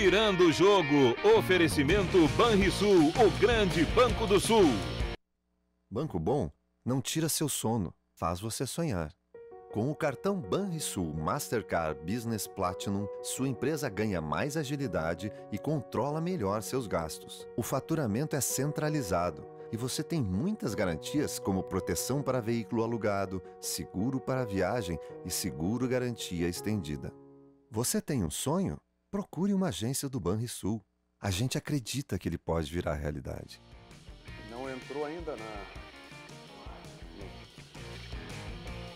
Virando o jogo, oferecimento Banrisul, o grande Banco do Sul. Banco Bom não tira seu sono, faz você sonhar. Com o cartão Banrisul Mastercard Business Platinum, sua empresa ganha mais agilidade e controla melhor seus gastos. O faturamento é centralizado e você tem muitas garantias como proteção para veículo alugado, seguro para viagem e seguro garantia estendida. Você tem um sonho? Procure uma agência do Banrisul. A gente acredita que ele pode virar realidade. Não entrou ainda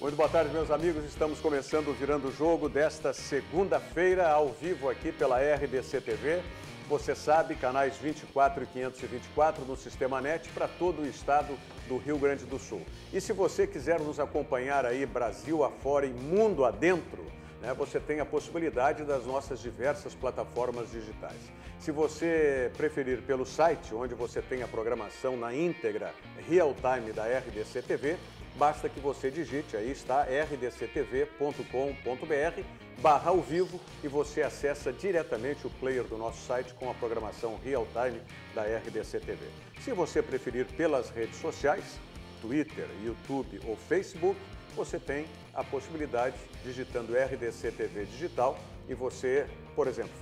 Muito boa tarde, meus amigos. Estamos começando o Virando o Jogo desta segunda-feira, ao vivo aqui pela RDC TV. Você sabe, canais 24 e 524 no Sistema NET para todo o estado do Rio Grande do Sul. E se você quiser nos acompanhar aí Brasil afora e mundo adentro, né, você tem a possibilidade das nossas diversas plataformas digitais. Se você preferir pelo site, onde você tem a programação na íntegra real time da RDC TV, basta que você digite, aí está, rdctv.com.br/ao vivo e você acessa diretamente o player do nosso site com a programação real time da RDC TV. Se você preferir pelas redes sociais, Twitter, YouTube ou Facebook, você tem a possibilidade, digitando RDC TV Digital, e você, por exemplo,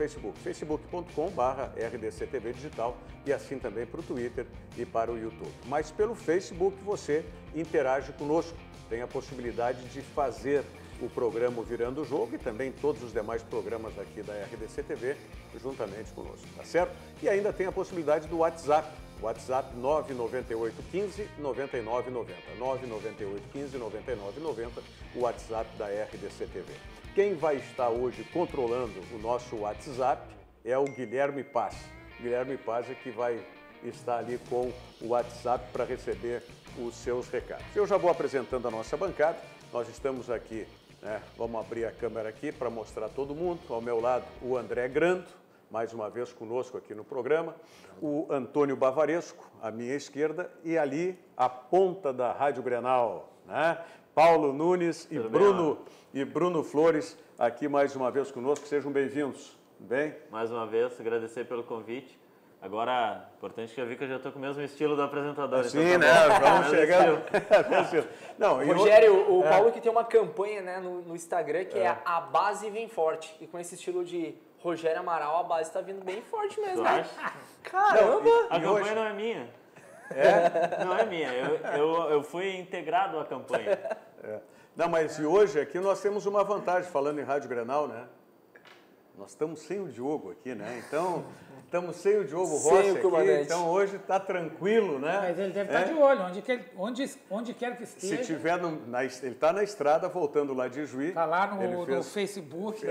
facebook.com/RDC TV Digital, e assim também para o Twitter e para o YouTube. Mas pelo Facebook você interage conosco, tem a possibilidade de fazer o programa Virando o Jogo e também todos os demais programas aqui da RDC TV juntamente conosco, tá certo? E ainda tem a possibilidade do WhatsApp. WhatsApp 99815-9990, 99815-9990, o WhatsApp da RDC TV. Quem vai estar hoje controlando o nosso WhatsApp é o Guilherme Paz. Guilherme Paz é que vai estar ali com o WhatsApp para receber os seus recados. Eu já vou apresentando a nossa bancada. Nós estamos aqui, né? Vamos abrir a câmera aqui para mostrar todo mundo. Ao meu lado, o André Grando, mais uma vez conosco aqui no programa, o Antônio Bavaresco, à minha esquerda, e ali, a ponta da Rádio Grenal, né? Paulo Nunes e Bruno Flores, aqui mais uma vez conosco. Sejam bem-vindos. Bem? Mais uma vez, agradecer pelo convite. Agora, importante que eu vi que eu já estou com o mesmo estilo do apresentador. Sim, então tá, né? Vamos chegando. Não, Rogério, o Paulo que tem uma campanha, né, no Instagram que é a base vem forte. E com esse estilo de Rogério Amaral, a base está vindo bem forte mesmo. Né? Caramba! A campanha não é minha. É? Não é minha. Eu fui integrado à campanha. Não, mas e hoje aqui nós temos uma vantagem, falando em Rádio Grenal, né? Nós estamos sem o Diogo aqui, né? Então, estamos sem o Diogo Rossi aqui, então hoje está tranquilo, né? Mas ele deve estar de olho, onde quer que esteja. Se tiver, ele está na estrada, voltando lá de Juí. Está lá no Facebook.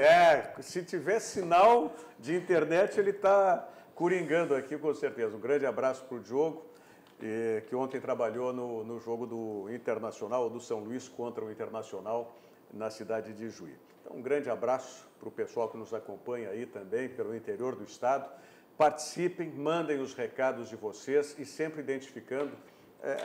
Se tiver sinal de internet, ele está coringando aqui, com certeza. Um grande abraço para o Diogo, que ontem trabalhou no jogo do Internacional, do São Luís contra o Internacional, na cidade de Juí. Então, um grande abraço para o pessoal que nos acompanha aí também, pelo interior do estado. Participem, mandem os recados de vocês e sempre identificando.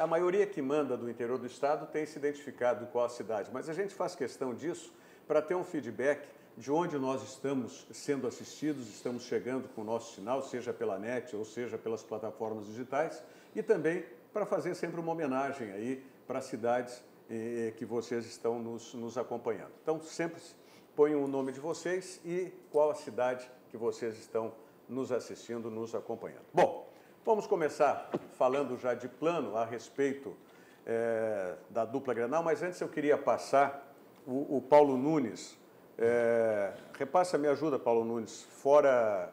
A maioria que manda do interior do estado tem se identificado em qual cidade, mas a gente faz questão disso para ter um feedback de onde nós estamos sendo assistidos, estamos chegando com o nosso sinal, seja pela net ou seja pelas plataformas digitais, e também para fazer sempre uma homenagem aí para as cidades que vocês estão nos acompanhando. Então, sempre ponham o nome de vocês e qual a cidade que vocês estão nos assistindo, nos acompanhando. Bom, vamos começar falando já de plano a respeito da dupla Grenal, mas antes eu queria passar o Paulo Nunes. Repassa, me ajuda, Paulo Nunes. Fora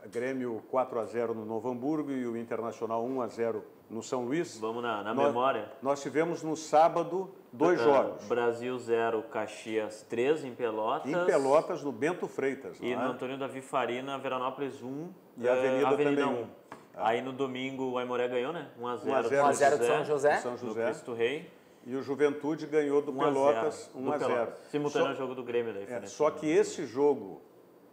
Grêmio 4-0 no Novo Hamburgo e o Internacional 1-0 no São Luís. Vamos na memória. Nós tivemos no sábado 2 jogos. Brasil 0, Caxias 3 em Pelotas. Em Pelotas, no Bento Freitas. E no Antônio Davi Farina, Veranópolis 1. E a Avenida também 1. Aí no domingo o Aimoré ganhou, né? 1-0 do São José. No Cristo Rei. E o Juventude ganhou do Pelotas 1-0. Simultâneo ao jogo do Grêmio daí. Só que esse jogo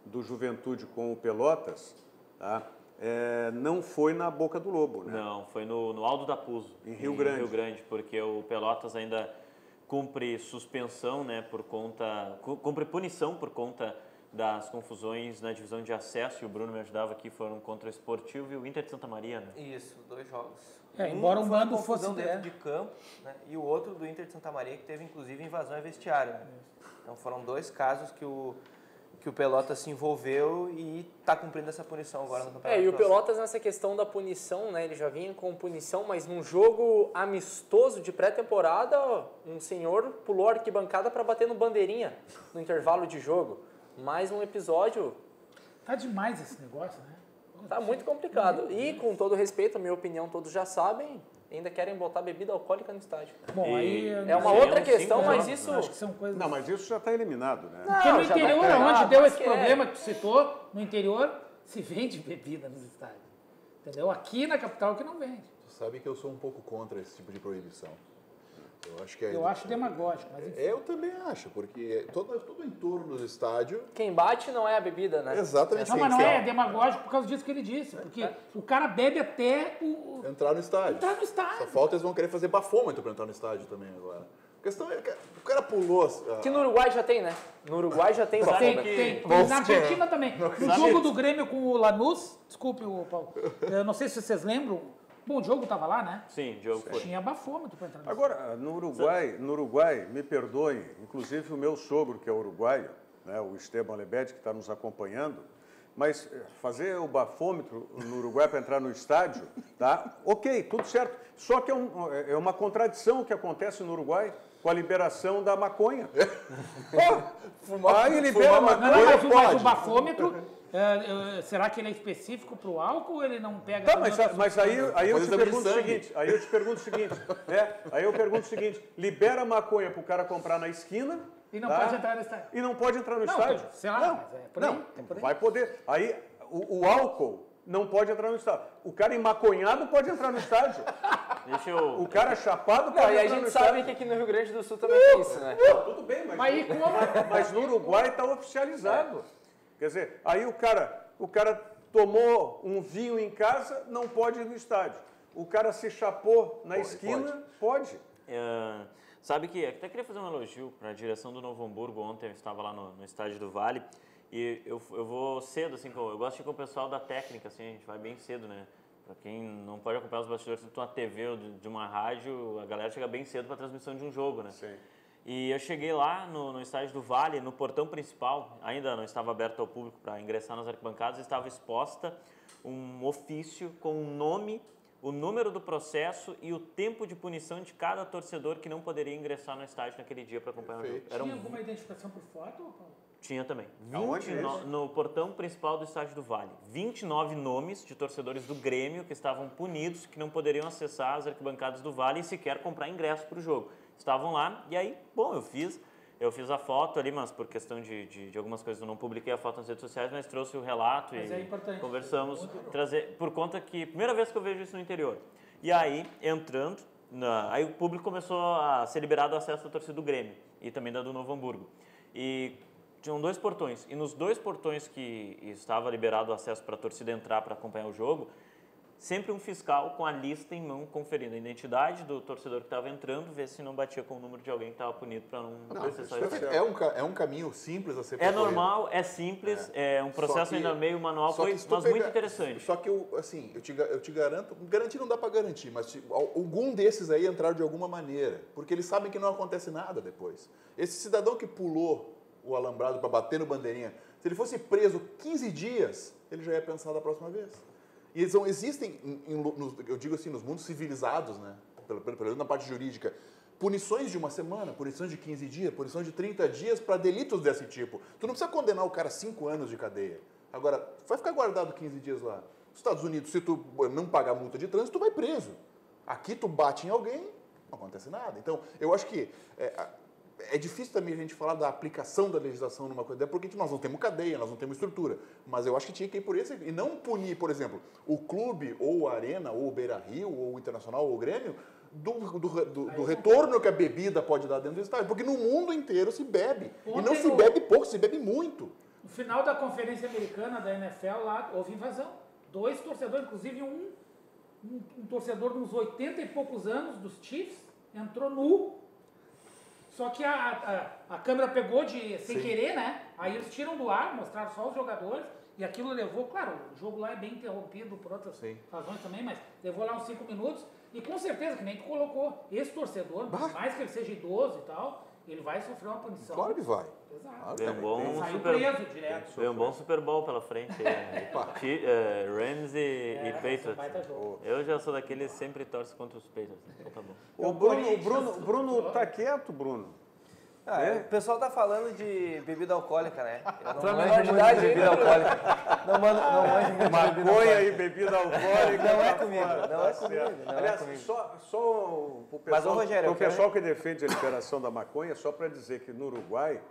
do Juventude com o Pelotas, tá? Não foi na Boca do Lobo, né? Não, foi no Aldo da Puzo, em Rio Grande. Rio Grande, porque o Pelotas ainda cumpre suspensão, né, cumpre punição por conta das confusões na divisão de acesso, e o Bruno me ajudava aqui, foram contra o Esportivo e o Inter de Santa Maria, né? Isso, 2 jogos. Embora o mando fosse fosse dentro de campo, né? E o outro do Inter de Santa Maria, que teve inclusive invasão a vestiário. Né? Então foram 2 casos que o Pelotas se envolveu e está cumprindo essa punição agora no campeonato. E o Pelotas nessa questão da punição, né? Ele já vinha com punição, mas num jogo amistoso de pré-temporada, um senhor pulou a arquibancada para bater no bandeirinha no intervalo de jogo. Mais um episódio. Tá demais esse negócio, né? Tá muito complicado. E, com todo respeito, a minha opinião, todos já sabem, ainda querem botar bebida alcoólica no estádio. Bom, aí... É uma outra questão, mas isso... Acho que são coisas... Não, mas isso já está eliminado, né? Porque no interior, onde deu esse problema que tu citou, no interior se vende bebida nos estádios. Entendeu? Aqui na capital que não vende. Tu sabe que eu sou um pouco contra esse tipo de proibição. Eu acho demagógico, mas enfim. Eu também acho, porque todo o entorno do estádio... Quem bate não é a bebida, né? Exatamente. Não, mas não é demagógico por causa disso que ele disse. Porque o cara bebe até entrar no estádio. Só falta eles vão querer fazer bafômetro para entrar no estádio também agora. A questão é que o cara pulou... Que no Uruguai já tem, né? No Uruguai já tem bafômetro. Tem. Na Argentina também. No jogo do Grêmio com o Lanús, desculpe, Paulo, eu não sei se vocês lembram, bom, o Diogo estava lá, né? Sim, o Diogo foi. Tinha bafômetro para entrar no Agora, no Uruguai, me perdoem, inclusive o meu sogro, que é uruguaio, né, o Esteban Lebed, que está nos acompanhando, mas fazer o bafômetro no Uruguai para entrar no estádio, tá? Ok, tudo certo. Só que é uma contradição que acontece no Uruguai com a liberação da maconha. Aí libera a maconha. Mas o bafômetro... será que ele é específico para o álcool ou ele não pega... Tá, mas aí eu te pergunto o seguinte, libera a maconha para o cara comprar na esquina... E não pode entrar no estádio. E não pode entrar no estádio. Sei lá, mas é por aí. Vai poder. Aí o álcool não pode entrar no estádio. O cara emaconhado pode entrar no estádio. O cara chapado pode entrar no estádio. E a gente sabe que aqui no Rio Grande do Sul também tem isso, né? Tudo bem, mas no Uruguai está oficializado. Quer dizer, aí o cara tomou um vinho em casa, não pode ir no estádio. O cara se chapou na esquina, pode. Sabe que até queria fazer um elogio para a direção do Novo Hamburgo. Ontem eu estava lá no estádio do Vale e eu vou cedo, assim, eu gosto de ir com o pessoal da técnica, assim, a gente vai bem cedo, né? Para quem não pode acompanhar os bastidores de uma TV ou de uma rádio, a galera chega bem cedo para a transmissão de um jogo, né? Sim. E eu cheguei lá no estádio do Vale, no portão principal, ainda não estava aberto ao público para ingressar nas arquibancadas, estava exposta um ofício com o nome, o número do processo e o tempo de punição de cada torcedor que não poderia ingressar no estádio naquele dia para acompanhar o jogo. Tinha alguma identificação por foto, Paulo? Tinha também. No portão principal do estádio do Vale. 29 nomes de torcedores do Grêmio que estavam punidos, que não poderiam acessar as arquibancadas do Vale e sequer comprar ingresso para o jogo. Estavam lá e aí, bom, eu fiz a foto ali, mas por questão de algumas coisas eu não publiquei a foto nas redes sociais, mas trouxe o relato e conversamos. Por conta que, primeira vez que eu vejo isso no interior. E aí, entrando, aí o público começou a ser liberado o acesso da torcida do Grêmio e também da do Novo Hamburgo. E tinham 2 portões, e nos 2 portões que estava liberado o acesso para a torcida entrar para acompanhar o jogo, sempre um fiscal com a lista em mão, conferindo a identidade do torcedor que estava entrando, ver se não batia com o número de alguém que estava punido para não acessar isso. É um caminho simples a ser percorrido. É normal, é simples, é um processo ainda meio manual, mas muito interessante. Só que, eu te garanto, garantir não dá para garantir, mas algum desses aí entraram de alguma maneira, porque eles sabem que não acontece nada depois. Esse cidadão que pulou o alambrado para bater no bandeirinha, se ele fosse preso 15 dias, ele já ia pensar da próxima vez. E existem, eu digo assim, nos mundos civilizados, né, pelo menos na parte jurídica, punições de 1 semana, punições de 15 dias, punições de 30 dias para delitos desse tipo. Tu não precisa condenar o cara a 5 anos de cadeia. Agora, vai ficar guardado 15 dias lá. Nos Estados Unidos, se tu não pagar multa de trânsito, tu vai preso. Aqui tu bate em alguém, não acontece nada. Então, eu acho que é difícil também a gente falar da aplicação da legislação numa coisa, porque nós não temos cadeia, nós não temos estrutura. Mas eu acho que tinha que ir por esse, e não punir, por exemplo, o clube, ou a Arena, ou o Beira-Rio, ou o Internacional, ou o Grêmio, do retorno que a bebida pode dar dentro do estádio. Porque no mundo inteiro se bebe. E não se bebe pouco, se bebe muito. No final da conferência americana da NFL, lá houve invasão. 2 torcedores, inclusive um torcedor de uns 80 e poucos anos, dos Chiefs, entrou nu. Só que a câmera pegou sem querer, né? Aí eles tiram do ar, mostraram só os jogadores. E aquilo levou, claro, o jogo lá é bem interrompido por outras razões também, mas levou lá uns 5 minutos. E com certeza, que nem tu colocou, esse torcedor, por mais que ele seja idoso e tal, ele vai sofrer uma punição. Claro que vai. Exato. Vem um bom Super Bowl pela frente. Rams e Patriots. Eu já sou daqueles que sempre torce contra os Patriots. Então tá bom. O Bruno tá quieto, Bruno. O pessoal tá falando de bebida alcoólica, né? Eu não manjo muito de bebida alcoólica. Não manjo muito de bebida alcoólica. Maconha e bebida alcoólica. Não é comigo. Aliás, só o pessoal que defende a liberação da maconha, só para dizer que no Uruguai,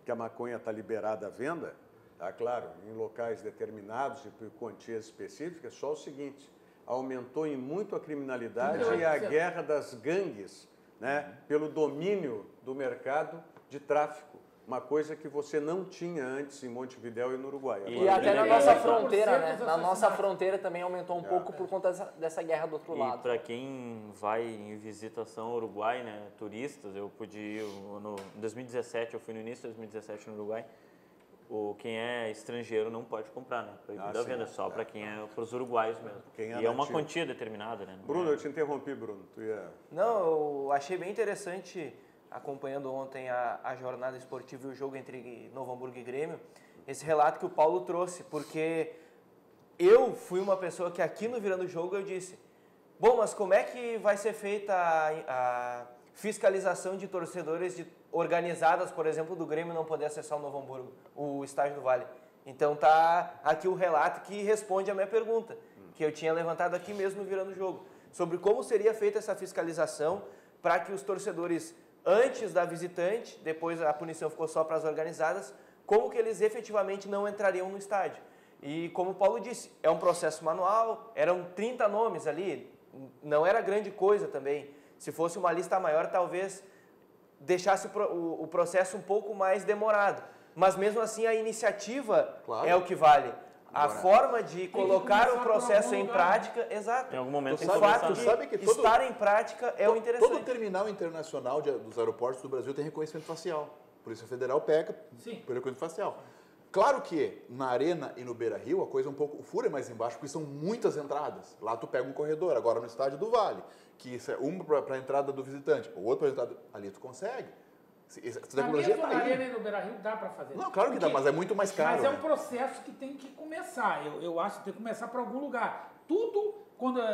que a maconha está liberada à venda, tá claro, em locais determinados e por quantias específicas, só o seguinte, aumentou em muito a criminalidade e a guerra das gangues, né, pelo domínio do mercado de tráfico, uma coisa que você não tinha antes em Montevidéu e no Uruguai. E até na nossa fronteira, né? Na nossa fronteira também aumentou um pouco por conta dessa guerra do outro lado. E para quem vai em visitação ao Uruguai, né, turistas, eu pude ir em 2017, eu fui no início de 2017 no Uruguai. Quem é estrangeiro não pode comprar, né? Proibido a venda, só para quem é para os uruguaios mesmo. E é uma quantia determinada, né? Bruno, eu te interrompi, Bruno. Não, eu achei bem interessante, acompanhando ontem a jornada esportiva e o jogo entre Novo Hamburgo e Grêmio, esse relato que o Paulo trouxe, porque eu fui uma pessoa que aqui no Virando o Jogo eu disse, bom, mas como é que vai ser feita a fiscalização de torcedores organizadas, por exemplo, do Grêmio não poder acessar o Novo Hamburgo, o estádio do Vale? Então tá aqui o relato que responde a minha pergunta, que eu tinha levantado aqui mesmo no Virando o Jogo, sobre como seria feita essa fiscalização para que os torcedores, antes da visitante, depois a punição ficou só para as organizadas, como que eles efetivamente não entrariam no estádio. E como o Paulo disse, é um processo manual, eram 30 nomes ali, não era grande coisa também. Se fosse uma lista maior, talvez deixasse o processo um pouco mais demorado. Mas mesmo assim, a iniciativa é o que vale. A forma de colocar o processo em prática, exato. Em algum momento, o fato de estar em prática é o interessante. Todo terminal internacional dos aeroportos do Brasil tem reconhecimento facial. A Polícia Federal pega pelo reconhecimento facial. Claro que na Arena e no Beira-Rio a coisa é um pouco... O furo é mais embaixo porque são muitas entradas. Lá tu pega um corredor. Agora no Estádio do Vale, que isso é uma para a entrada do visitante, o outro para a entrada... Ali tu consegue. Essa tecnologia tá aí. Na Arena e no Beira-Rio dá para fazer. Não, claro que dá, mas é muito mais caro. Mas é um processo que tem que começar. Eu acho que tem que começar para algum lugar. Tudo...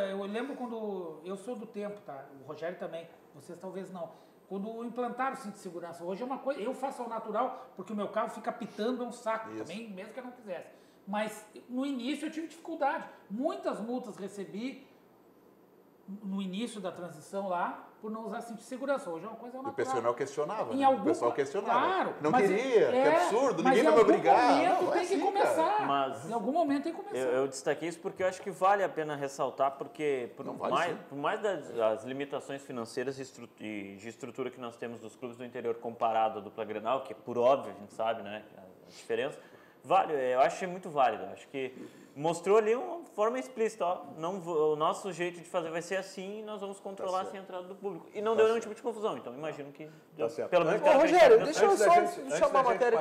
Eu lembro quando... Eu sou do tempo, tá? O Rogério também. Vocês talvez não. Quando implantaram o cinto de segurança, hoje é uma coisa, eu faço ao natural, porque o meu carro fica pitando, é um saco também, mesmo que eu não quisesse. Mas no início eu tive dificuldade. Muitas multas recebi no início da transição lá, por não usar cinto de segurança. Hoje é uma coisa natural. O pessoal questionava. O pessoal questionava. Claro, não queria, que absurdo, ninguém vai me obrigar. Em algum momento tem que começar. Em algum momento tem que começar. Eu destaquei isso porque eu acho que vale a pena ressaltar, porque por mais das limitações financeiras e de estrutura que nós temos dos clubes do interior comparado à dupla Grenal, que por óbvio a gente sabe, né, a diferença, eu acho muito válido. Acho que mostrou ali uma forma explícita, o nosso jeito de fazer vai ser assim e nós vamos controlar assim a entrada do público. E não deu nenhum tipo de confusão, então imagino que deu, pelo menos... Rogério, deixa eu só chamar a matéria,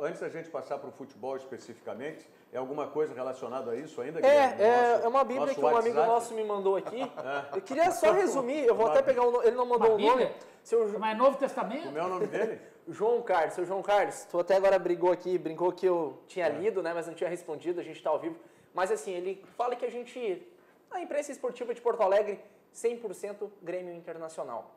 Antes da gente passar para o futebol especificamente, é alguma coisa relacionada a isso ainda? É uma bíblia que um amigo nosso me mandou aqui. Eu queria só resumir, eu vou até pegar ele não mandou o nome. Mas Novo Testamento? Como é o nome dele? João Carlos, seu João Carlos, tu até agora brincou que eu tinha lido, né, mas não tinha respondido, a gente está ao vivo. Mas assim, ele fala que a imprensa esportiva de Porto Alegre, 100% Grêmio Internacional.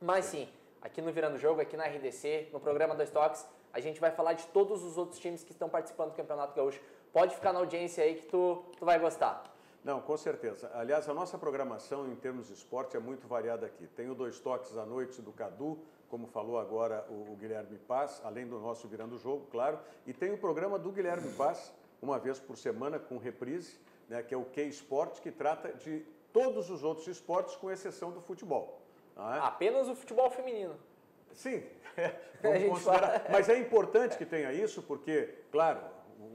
Mas sim, aqui no Virando Jogo, aqui na RDC, no programa 2 Toques, a gente vai falar de todos os outros times que estão participando do Campeonato Gaúcho. Pode ficar na audiência aí que tu vai gostar. Não, com certeza. Aliás, a nossa programação em termos de esporte é muito variada aqui. Tem o 2 Toques à noite do Cadu, como falou agora o Guilherme Paz, além do nosso Virando o Jogo, claro. E tem o programa do Guilherme Paz, uma vez por semana, com reprise, né, que é o Q-Sport, que trata de todos os outros esportes, com exceção do futebol. Não é? Apenas o futebol feminino. Sim, vamos considerar. Mas é importante que tenha isso, porque, claro,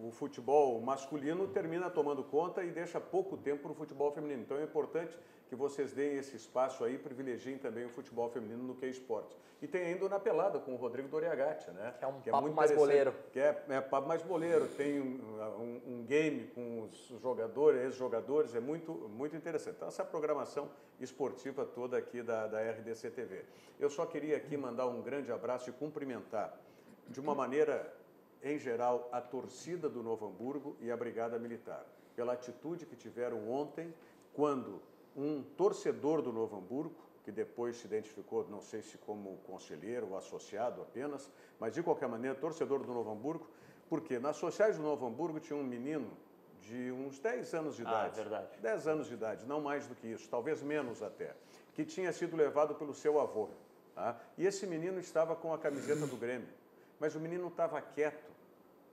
o futebol masculino termina tomando conta e deixa pouco tempo para o futebol feminino. Então é importante que vocês deem esse espaço aí, privilegiem também o futebol feminino no que é esporte. E tem ainda o Na Pelada com o Rodrigo Doriagatti, né? Que é um papo mais boleiro. Que é papo mais boleiro, tem um game com os jogadores, ex-jogadores, é muito, muito interessante. Então essa programação esportiva toda aqui da RDC TV. Eu só queria aqui mandar um grande abraço e cumprimentar de uma maneira, em geral, a torcida do Novo Hamburgo e a Brigada Militar, pela atitude que tiveram ontem, quando um torcedor do Novo Hamburgo, que depois se identificou, não sei se como conselheiro ou associado apenas, mas de qualquer maneira, torcedor do Novo Hamburgo, porque nas sociais do Novo Hamburgo tinha um menino de uns 10 anos de idade. Verdade. 10 anos de idade, não mais do que isso, talvez menos até, que tinha sido levado pelo seu avô. Tá? E esse menino estava com a camiseta do Grêmio, mas o menino estava quieto,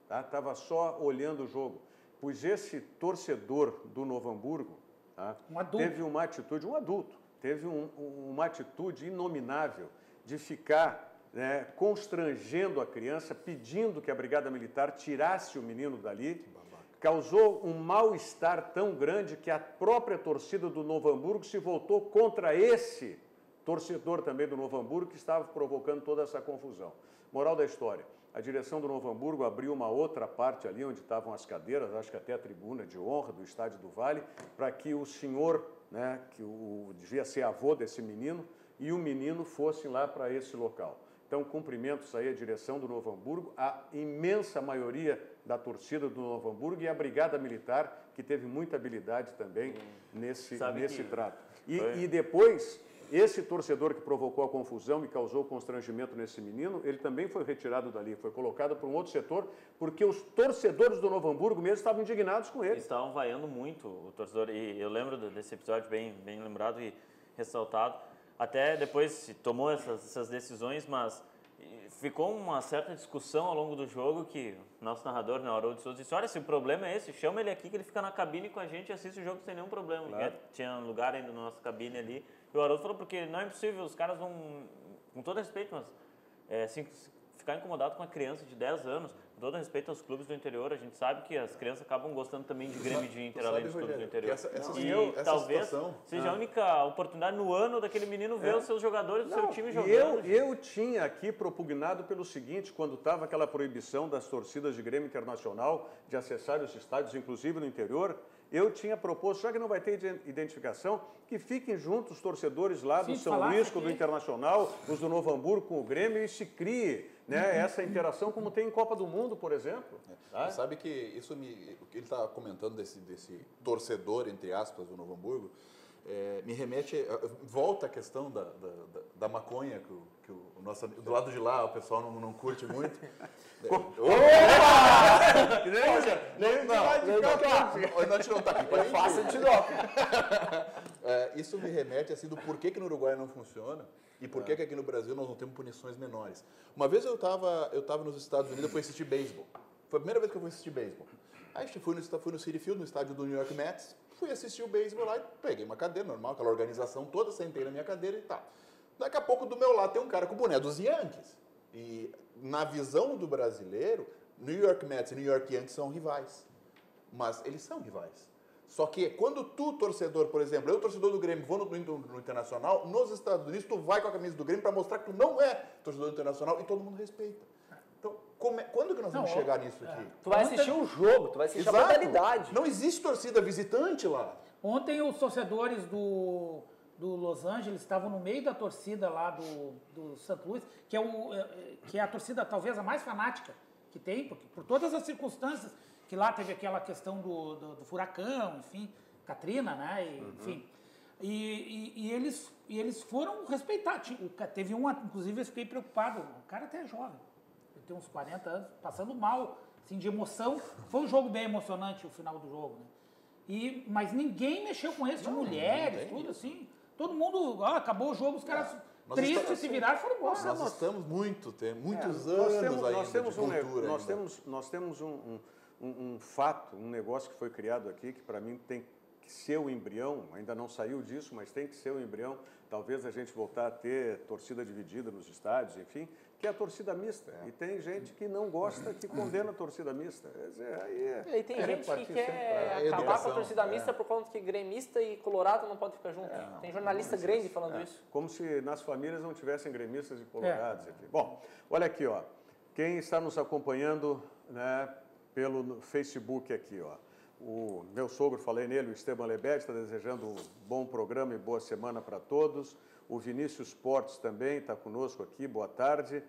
tá? Estava só olhando o jogo, pois esse torcedor do Novo Hamburgo, tá? Teve uma atitude, um adulto, teve uma atitude inominável de ficar, né, constrangendo a criança, pedindo que a Brigada Militar tirasse o menino dali, causou um mal-estar tão grande que a própria torcida do Novo Hamburgo se voltou contra esse torcedor também do Novo Hamburgo que estava provocando toda essa confusão. Moral da história, a direção do Novo Hamburgo abriu uma outra parte ali onde estavam as cadeiras, acho que até a tribuna de honra do Estádio do Vale, para que o senhor, né, que devia ser avô desse menino, e o menino fossem lá para esse local. Então, cumprimentos aí à direção do Novo Hamburgo, a imensa maioria da torcida do Novo Hamburgo e a Brigada Militar, que teve muita habilidade também nesse trato. E depois, esse torcedor que provocou a confusão e causou o constrangimento nesse menino, ele também foi retirado dali, foi colocado para um outro setor, porque os torcedores do Novo Hamburgo mesmo estavam indignados com ele. Estavam vaiando muito o torcedor, e eu lembro desse episódio bem lembrado e ressaltado. Até depois se tomou essas decisões, mas ficou uma certa discussão ao longo do jogo que o nosso narrador, né, Haroldo Souza, disse, olha, se o problema é esse, chama ele aqui que ele fica na cabine com a gente e assiste o jogo sem nenhum problema. Claro. Tinha lugar ainda na nossa cabine ali. E o Haroldo falou, porque não é impossível, os caras vão, com todo respeito, mas assim, ficar incomodado com uma criança de 10 anos, com todo respeito aos clubes do interior, a gente sabe que as crianças acabam gostando também de Grêmio de Inter, além dos clubes do interior. Talvez seja a única oportunidade no ano daquele menino ver os seus jogadores do seu time jogando. Eu tinha aqui propugnado pelo seguinte, quando estava aquela proibição das torcidas de Grêmio Internacional de acessar os estádios, inclusive no interior, eu tinha proposto, já que não vai ter identificação, que fiquem juntos os torcedores lá do São Luís, do Internacional, os do Novo Hamburgo com o Grêmio, e se crie, né, essa interação como tem em Copa do Mundo, por exemplo. Tá? Sabe que isso o que ele está comentando desse torcedor, entre aspas, do Novo Hamburgo, me remete, volta a questão da maconha que o nosso do lado de lá o pessoal não curte muito. Isso me remete assim do porquê que no Uruguai não funciona e porquê que aqui no Brasil nós não temos punições menores. Uma vez eu tava nos Estados Unidos, eu fui assistir beisebol. Foi a primeira vez que eu fui assistir beisebol. Aí fui no Citi Field, no estádio do New York Mets, fui assistir o beisebol lá e peguei uma cadeira normal, aquela organização toda, sentei na minha cadeira e tal. Daqui a pouco do meu lado tem um cara com o boné dos Yankees. E na visão do brasileiro, New York Mets e New York Yankees são rivais. Mas eles são rivais. Só que quando tu, torcedor, por exemplo, eu, torcedor do Grêmio, vou no Internacional, nos Estados Unidos, tu vai com a camisa do Grêmio para mostrar que tu não é torcedor do Internacional e todo mundo respeita. Então, quando que nós vamos chegar nisso aqui? Tu vai assistir um jogo, tu vai assistir a modalidade. Não existe torcida visitante lá. Ontem os torcedores do Los Angeles estavam no meio da torcida lá do St. Louis, que é a torcida talvez a mais fanática que tem, porque por todas as circunstâncias, que lá teve aquela questão do furacão, enfim, Katrina, né, enfim. E eles foram respeitar. Teve um, inclusive eu fiquei preocupado, o cara até é jovem, ele tem uns 40 anos, passando mal, assim, de emoção. Foi um jogo bem emocionante o final do jogo, né? Mas ninguém mexeu com isso, mulheres, tudo assim. Todo mundo, acabou o jogo, os caras tristes se viraram e foram embora. Nós estamos muitos anos aí de cultura. Nós temos um fato, um negócio que foi criado aqui, que para mim tem que ser o embrião, ainda não saiu disso, mas tem que ser o embrião talvez a gente voltar a ter torcida dividida nos estádios, enfim, que é a torcida mista. E tem gente que não gosta, que condena a torcida mista. E tem gente que quer acabar com a torcida mista por conta que gremista e colorado não pode ficar junto. Tem jornalista grande falando isso. Como se nas famílias não tivessem gremistas e colorados. Enfim. Bom, olha aqui, ó. Quem está nos acompanhando, né, pelo Facebook aqui, ó. O meu sogro, falei nele, o Esteban Lebete, está desejando um bom programa e boa semana para todos. O Vinícius Portes também está conosco aqui, boa tarde.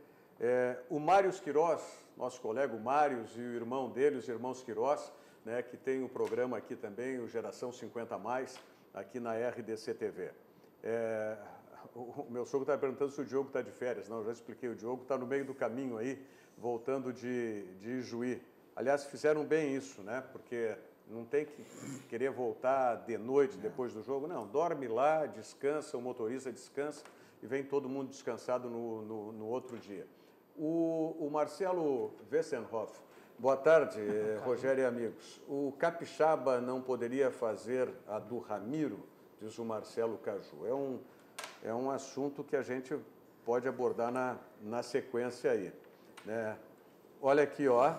O Mários Queiroz, nosso colega o Mários e o irmão dele, os irmãos Queiroz, né, que tem um programa aqui também, o Geração 50+, aqui na RDC TV. O meu sogro está perguntando se o Diogo está de férias. Não, eu já expliquei, o Diogo está no meio do caminho aí, voltando de Ijuí. Aliás, fizeram bem isso, né, porque não tem que querer voltar de noite depois do jogo, não. Dorme lá, descansa, o motorista descansa e vem todo mundo descansado no outro dia. O Marcelo Wessenhoff, boa tarde, Rogério e amigos. O Capixaba não poderia fazer a do Ramiro, diz o Marcelo Caju. É um assunto que a gente pode abordar na sequência aí, né? Olha aqui, ó.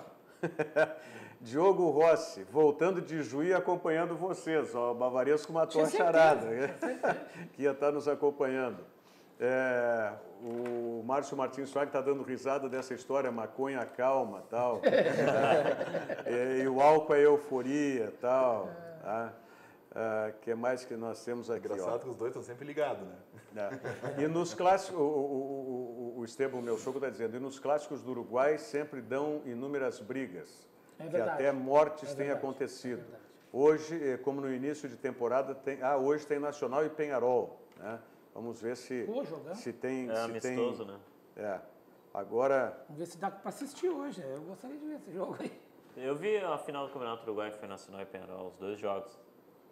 Diogo Rossi, voltando de Juí acompanhando vocês, ó, o Bavaresco matou a charada, que ia estar nos acompanhando. O Márcio Martins Soares está dando risada dessa história, maconha calma, tal. E o álcool é euforia, tal. Que mais que nós temos aqui? Engraçado que os dois estão sempre ligados, né? E nos clássicos, o Esteban, meu sogro, está dizendo, e nos clássicos do Uruguai sempre dão inúmeras brigas. Que até mortes têm acontecido. Hoje, como no início de temporada, hoje tem Nacional e Penharol, né? Vamos ver se tem... amistoso, né? Agora... Vamos ver se dá para assistir hoje. Eu gostaria de ver esse jogo aí. Eu vi a final do Campeonato Uruguai, que foi Nacional e Penharol, os dois jogos.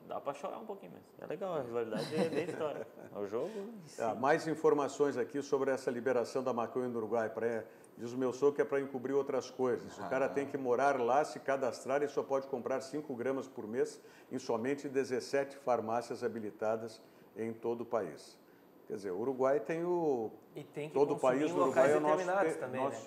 Dá para chorar um pouquinho, mas é legal, a rivalidade é bem histórica. O jogo... mais informações aqui sobre essa liberação da maconha no Uruguai. Diz o meu sogro que é para encobrir outras coisas. O cara tem que morar lá, se cadastrar e só pode comprar 5 gramas por mês em somente 17 farmácias habilitadas em todo o país. Quer dizer, o Uruguai tem o... E tem que todo o país do Uruguai é o nosso... também, né?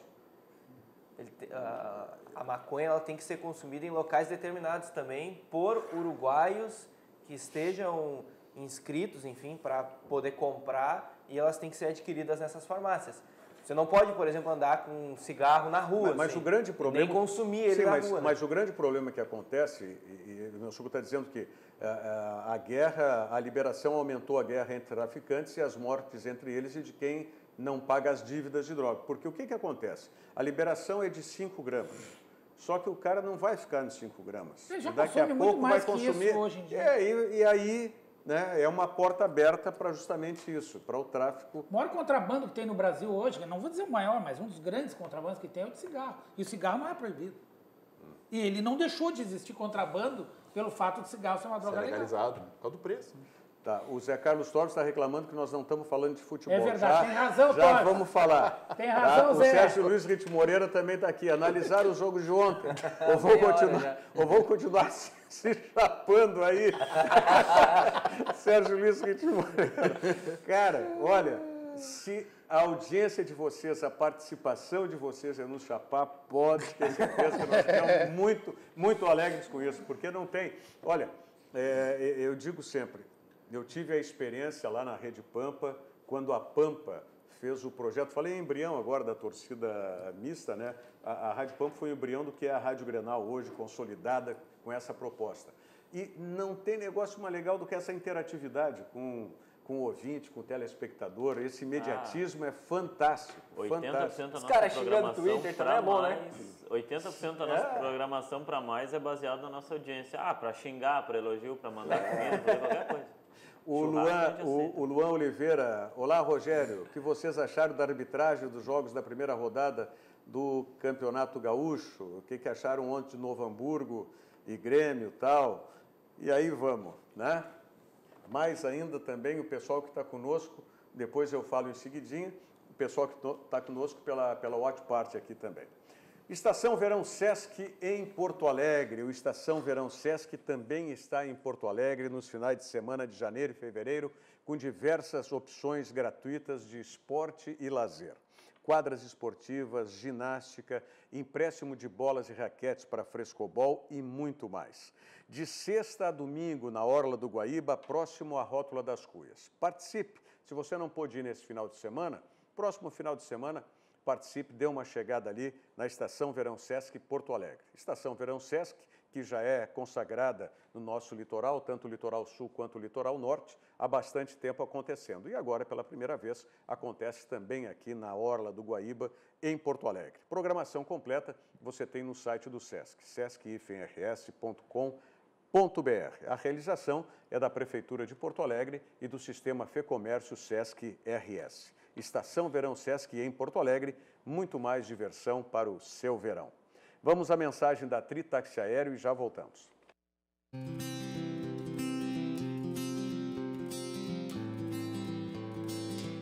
A maconha ela tem que ser consumida em locais determinados também por uruguaios que estejam inscritos, enfim, para poder comprar, e elas têm que ser adquiridas nessas farmácias. Você não pode, por exemplo, andar com um cigarro na rua. Mas assim, o grande problema... nem consumir ele na rua. Mas o grande problema que acontece, e o meu sogro está dizendo que a liberação aumentou a guerra entre traficantes e as mortes entre eles e de quem não paga as dívidas de droga. Porque o que acontece? A liberação é de 5 gramas. Só que o cara não vai ficar nos 5 gramas. Ele já daqui a pouco vai consumir. Isso hoje em dia. E aí, né, é uma porta aberta para justamente isso, para o tráfico. O maior contrabando que tem no Brasil hoje, não vou dizer o maior, mas um dos grandes contrabandos que tem é o de cigarro. E o cigarro não é proibido. E ele não deixou de existir contrabando pelo fato de cigarro ser uma droga legalizado, legal. Por causa do preço. Tá, o Zé Carlos Torres está reclamando que nós não estamos falando de futebol. É verdade, tem razão, Torres. Já vamos falar. Tem razão, Zé. O Sérgio Luiz Ritmo Moreira também está aqui. Analisar o jogo de ontem. Ou vou continuar se chapando aí. Sérgio Luiz Ritmo Moreira. Cara, olha, se a audiência de vocês, a participação de vocês é nos chapar, pode ter certeza que nós estamos muito, muito alegres com isso, porque não tem... Olha, eu digo sempre... Eu tive a experiência lá na Rede Pampa, quando a Pampa fez o projeto, falei em embrião agora da torcida mista, né? A Rádio Pampa foi o embrião do que é a Rádio Grenal hoje, consolidada com essa proposta. E não tem negócio mais legal do que essa interatividade com o ouvinte, com o telespectador. Esse imediatismo é fantástico. 80% da nossa caras xingando no Twitter também é bom, né? 80% da nossa programação para mais é baseada na nossa audiência. Para xingar, para elogio, para mandar comida, para qualquer coisa. O Luan Oliveira, olá Rogério, o que vocês acharam da arbitragem dos jogos da primeira rodada do Campeonato Gaúcho? O que acharam ontem de Novo Hamburgo e Grêmio e tal? E aí vamos, né? Mais ainda também o pessoal que está conosco, depois eu falo em seguidinho, o pessoal que está conosco pela Watch Party aqui também. Estação Verão Sesc em Porto Alegre. O Estação Verão Sesc também está em Porto Alegre nos finais de semana de janeiro e fevereiro, com diversas opções gratuitas de esporte e lazer. Quadras esportivas, ginástica, empréstimo de bolas e raquetes para frescobol e muito mais. De sexta a domingo, na Orla do Guaíba, próximo à Rótula das Cuias. Participe! Se você não pôde ir nesse final de semana, próximo final de semana, participe, dê uma chegada ali na Estação Verão Sesc Porto Alegre. Estação Verão Sesc, que já é consagrada no nosso litoral, tanto o litoral sul quanto o litoral norte, há bastante tempo acontecendo. E agora, pela primeira vez, acontece também aqui na Orla do Guaíba, em Porto Alegre. Programação completa você tem no site do Sesc, sesc-rs.com.br. A realização é da Prefeitura de Porto Alegre e do Sistema Fecomércio Sesc RS. Estação Verão Sesc em Porto Alegre, muito mais diversão para o seu verão. Vamos à mensagem da Tritaxi Aéreo e já voltamos.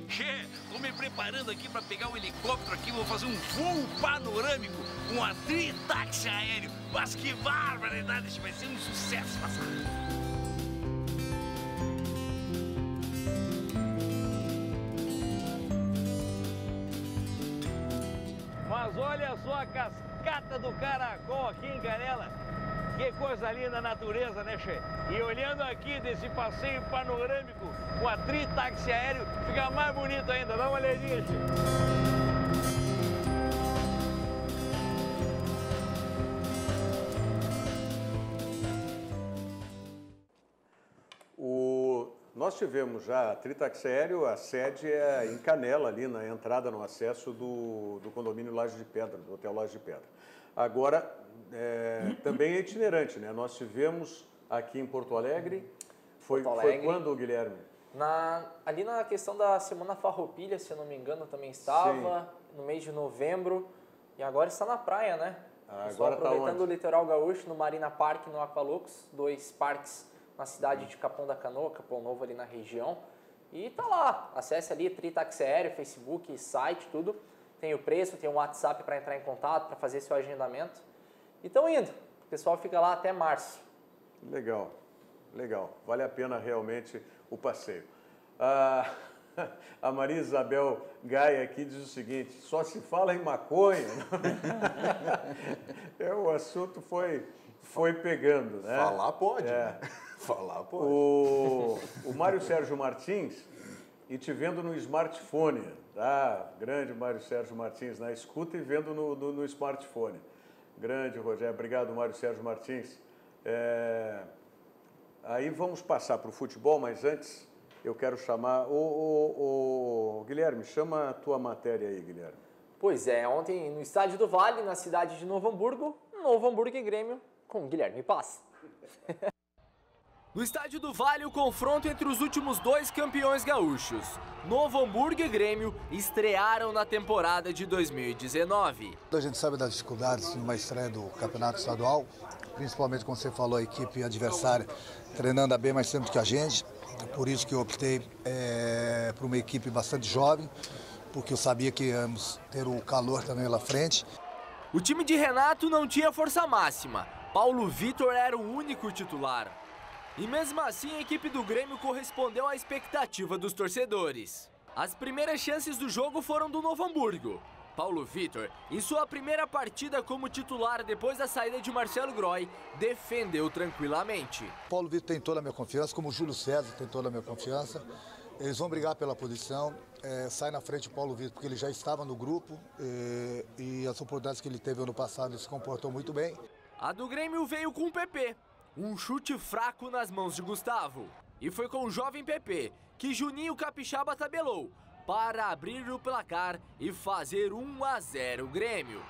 Estou me preparando aqui para pegar um helicóptero aqui, vou fazer um voo panorâmico com a Tritaxi Aéreo. Mas que barbaridade, isso vai ser um sucesso, passado. Mas olha só a cascata do Caracol aqui em Canela. Que coisa linda a natureza, né, Che? E olhando aqui desse passeio panorâmico com a Tritaxi Aéreo, fica mais bonito ainda. Dá uma olhadinha, Che. Nós tivemos já a Tritaxi Aéreo, a sede é em Canela, ali na entrada, no acesso do condomínio Laje de Pedra, do Hotel Laje de Pedra. Agora, também é itinerante, né? Nós tivemos aqui em Porto Alegre, foi quando, Guilherme? Ali na questão da Semana Farroupilha, se eu não me engano, também estava, sim, no mês de novembro, e agora está na praia, né? Agora aproveitando o litoral gaúcho, no Marina Park e no Aqualux, 2 parques na cidade de Capão da Canoa, Capão Novo ali na região. E tá lá, acesse ali Tritaxi Aéreo, Facebook, site, tudo. Tem o preço, tem o WhatsApp para entrar em contato, para fazer seu agendamento. E estão indo, o pessoal fica lá até março. Legal, legal, vale a pena realmente o passeio. A Maria Isabel Gaia aqui diz o seguinte, só se fala em maconha. O assunto foi pegando, né? Falar pode, né? Falar pode. O Mário Sérgio Martins, e te vendo no smartphone, tá? Grande Mário Sérgio Martins, na escuta e vendo no smartphone. Grande, Rogério. Obrigado, Mário Sérgio Martins. Aí vamos passar para o futebol, mas antes eu quero chamar... Guilherme, chama a tua matéria aí, Guilherme. Pois é, ontem no Estádio do Vale, na cidade de Novo Hamburgo e Grêmio, com Guilherme Paz. No Estádio do Vale, o confronto entre os últimos 2 campeões gaúchos. Novo Hamburgo e Grêmio estrearam na temporada de 2019. A gente sabe das dificuldades numa estreia do campeonato estadual, principalmente como você falou, a equipe adversária treinando bem mais tempo que a gente. Por isso que eu optei por uma equipe bastante jovem, porque eu sabia que íamos ter o calor também lá frente. O time de Renato não tinha força máxima. Paulo Vitor era o único titular. E mesmo assim, a equipe do Grêmio correspondeu à expectativa dos torcedores. As primeiras chances do jogo foram do Novo Hamburgo. Paulo Vitor, em sua primeira partida como titular depois da saída de Marcelo Groy, defendeu tranquilamente. Paulo Vitor tem toda a minha confiança, como o Júlio César tem toda a minha confiança. Eles vão brigar pela posição, sai na frente o Paulo Vitor, porque ele já estava no grupo e as oportunidades que ele teve ano passado, ele se comportou muito bem. A do Grêmio veio com o PP, um chute fraco nas mãos de Gustavo. E foi com o jovem PP que Juninho Capixaba tabelou para abrir o placar e fazer 1-0 Grêmio.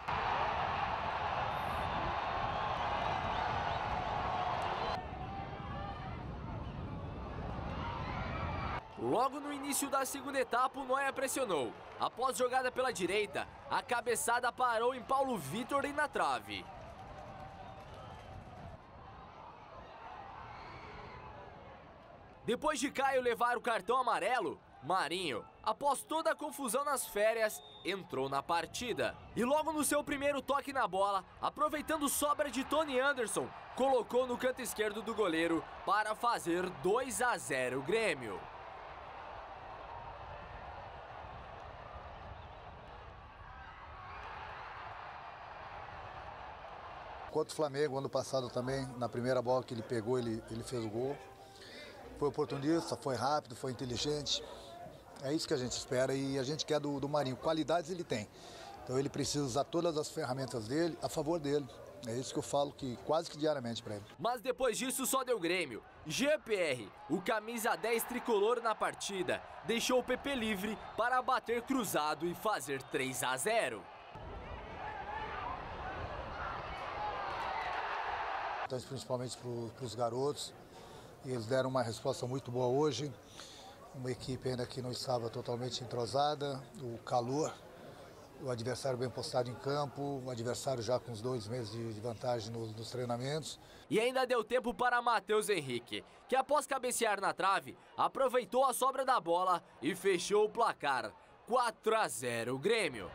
Logo no início da segunda etapa, o Noia pressionou. Após jogada pela direita, a cabeçada parou em Paulo Vitor e na trave. Depois de Caio levar o cartão amarelo, Marinho, após toda a confusão nas férias, entrou na partida. E logo no seu primeiro toque na bola, aproveitando sobra de Tony Anderson, colocou no canto esquerdo do goleiro para fazer 2-0 Grêmio. Contra o Flamengo, ano passado também, na primeira bola que ele pegou, ele fez o gol. Foi oportunista, foi rápido, foi inteligente. É isso que a gente espera e a gente quer do Marinho. Qualidades ele tem. Então ele precisa usar todas as ferramentas dele a favor dele. É isso que eu falo que quase que diariamente para ele. Mas depois disso só deu Grêmio. Jean-Pierre, o camisa 10 tricolor na partida, deixou o PP livre para bater cruzado e fazer 3-0. Então, principalmente para os garotos, e eles deram uma resposta muito boa hoje. Uma equipe ainda que não estava totalmente entrosada, o calor, o adversário bem postado em campo, o adversário já com uns 2 meses de vantagem nos treinamentos. E ainda deu tempo para Matheus Henrique, que após cabecear na trave, aproveitou a sobra da bola e fechou o placar. 4-0 Grêmio.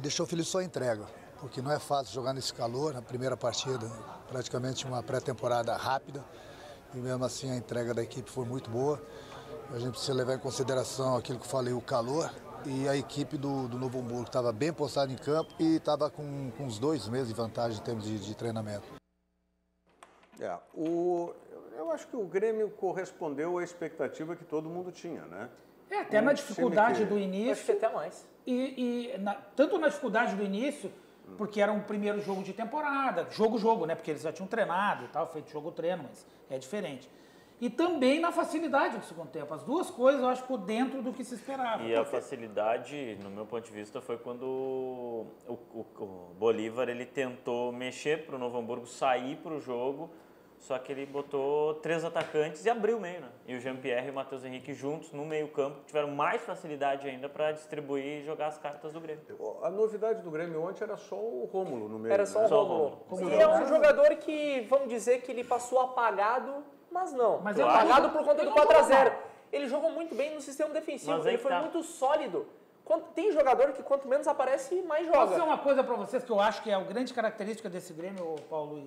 Deixou feliz só a entrega, porque não é fácil jogar nesse calor, na primeira partida, praticamente uma pré-temporada rápida, e mesmo assim a entrega da equipe foi muito boa. A gente precisa levar em consideração aquilo que eu falei, o calor, e a equipe do Novo Hamburgo estava bem postada em campo e estava com uns 2 meses de vantagem em termos de treinamento. Eu acho que o Grêmio correspondeu à expectativa que todo mundo tinha, né? Até na dificuldade do início. Acho que até mais. Tanto na dificuldade do início, porque era um primeiro jogo de temporada, jogo, né? Porque eles já tinham treinado e tal, feito jogo-treino, mas é diferente. E também na facilidade do segundo tempo. As duas coisas, eu acho, por dentro do que se esperava. E a facilidade, no meu ponto de vista, foi quando o Bolívar ele tentou mexer para o Novo Hamburgo sair para o jogo, só que ele botou 3 atacantes e abriu o meio, né? E o Jean-Pierre e o Matheus Henrique juntos no meio-campo tiveram mais facilidade ainda para distribuir e jogar as cartas do Grêmio. A novidade do Grêmio ontem era só o Rômulo no meio. Era só o Rômulo. E é um jogador que, vamos dizer que ele passou apagado, mas não. Mas apagado por conta do 4-0. Ele jogou muito bem no sistema defensivo, ele foi muito sólido. Tem jogador que quanto menos aparece, mais joga. Posso dizer uma coisa para vocês que eu acho que é a grande característica desse Grêmio, Paulo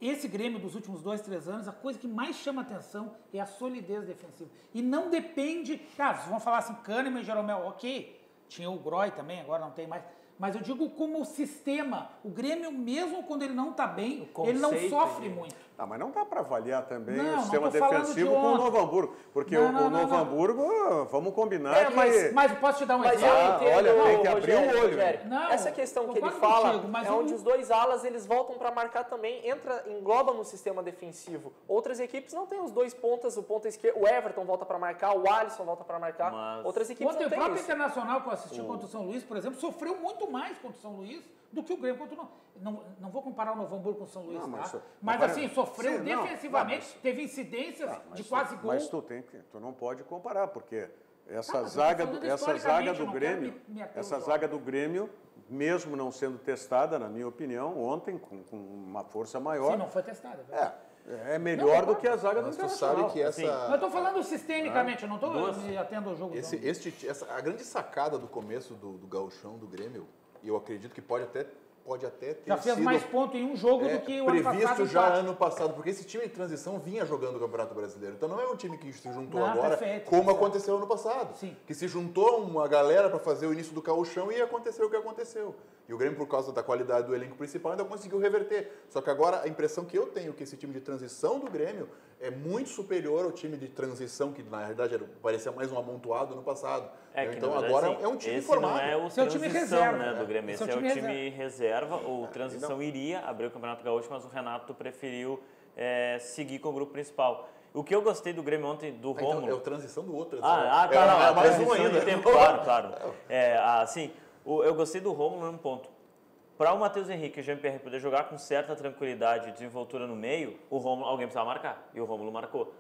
esse Grêmio dos últimos 2, 3 anos, a coisa que mais chama atenção é a solidez defensiva. E não depende... vocês vão falar assim, Kahneman e Jeromel, ok, tinha o Groy também, agora não tem mais. Mas eu digo como o sistema, o Grêmio mesmo quando ele não está bem, ele não sofre muito. Mas não dá para avaliar também o sistema defensivo com o Novo Hamburgo, porque o Novo Hamburgo, vamos combinar mas posso te dar um exemplo? Olha, tem que abrir o olho. Essa questão que ele fala é onde os 2 alas eles voltam para marcar também, engloba no sistema defensivo. Outras equipes não têm os 2 pontas, o ponta esquerdo, o Everton volta para marcar, o Alisson volta para marcar. Outras equipes não têm isso. O próprio Internacional que eu assisti contra o São Luís, por exemplo, sofreu muito mais contra o São Luís do que o Grêmio contra o não vou comparar o Novo Hamburgo com o São Luís, mas assim, sofreu defensivamente, teve incidências de quase gol. Mas tu não pode comparar, porque essa zaga do Grêmio, mesmo não sendo testada, na minha opinião, ontem, com uma força maior... Sim, não foi testada. É melhor do que a zaga do Internacional. Sabe que eu estou falando sistemicamente, eu não estou me atendo ao jogo. A grande sacada do começo do gauchão do Grêmio, e eu acredito que pode até ter já fez mais ponto em um jogo do que o ano passado. Previsto já ano passado, porque esse time de transição vinha jogando o Campeonato Brasileiro. Então não é um time que se juntou agora, como aconteceu ano passado. Sim. Que se juntou uma galera para fazer o início do gauchão e aconteceu o que aconteceu. E o Grêmio, por causa da qualidade do elenco principal, ainda conseguiu reverter. Só que agora a impressão que eu tenho é que esse time de transição do Grêmio é muito superior ao time de transição, que na verdade parecia mais um amontoado no passado. Então verdade, agora é um time formado. Não é o time reserva, né, do Grêmio. Esse é o time reserva. O transição iria abrir o Campeonato Gaúcho, mas o Renato preferiu seguir com o grupo principal. O que eu gostei do Grêmio ontem, do Rômulo... Então, é o transição do outro. Claro, mais um ainda. Claro. Eu gostei do Rômulo num ponto. Para o Matheus Henrique e o Jean-Pierre poder jogar com certa tranquilidade e desenvoltura no meio, o Rômulo, alguém precisava marcar. E o Rômulo marcou.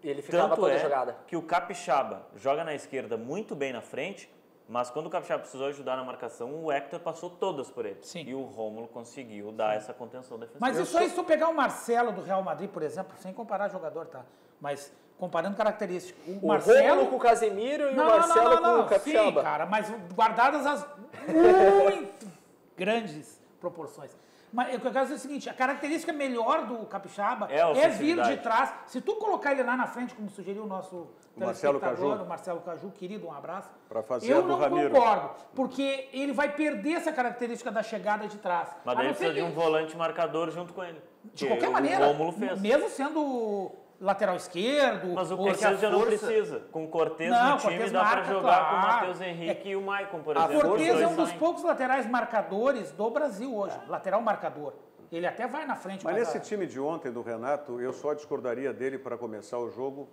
E ele ficava toda a jogada. Que o Capixaba joga na esquerda muito bem na frente, Mas quando o Capixaba precisou ajudar na marcação, o Hector passou todas por ele. Sim. E o Rômulo conseguiu dar essa contenção defensiva. Mas isso aí, se tu pegar o Marcelo do Real Madrid, por exemplo, sem comparar jogador, tá? Mas comparando características. O Marcelo com o Casemiro e o Marcelo com o Capixaba. Sim, cara, mas guardadas as muito grandes proporções. Mas eu quero dizer o seguinte, a característica melhor do Capixaba é vir de trás. Se tu colocar ele lá na frente, como sugeriu o nosso telespectador, o Marcelo Caju, querido, um abraço. Pra fazer eu não concordo, porque ele vai perder essa característica da chegada de trás. Mas daí precisa de um volante marcador junto com ele. De qualquer maneira, o Rômulo fez. Mesmo sendo lateral esquerdo. Mas o Cortez já não precisa. Com o Cortez no time dá para jogar com o Matheus Henrique e o Maicon, por exemplo. O Cortez é um dos poucos laterais marcadores do Brasil hoje. Lateral marcador. Ele até vai na frente. Mas nesse time de ontem do Renato, eu só discordaria dele para começar o jogo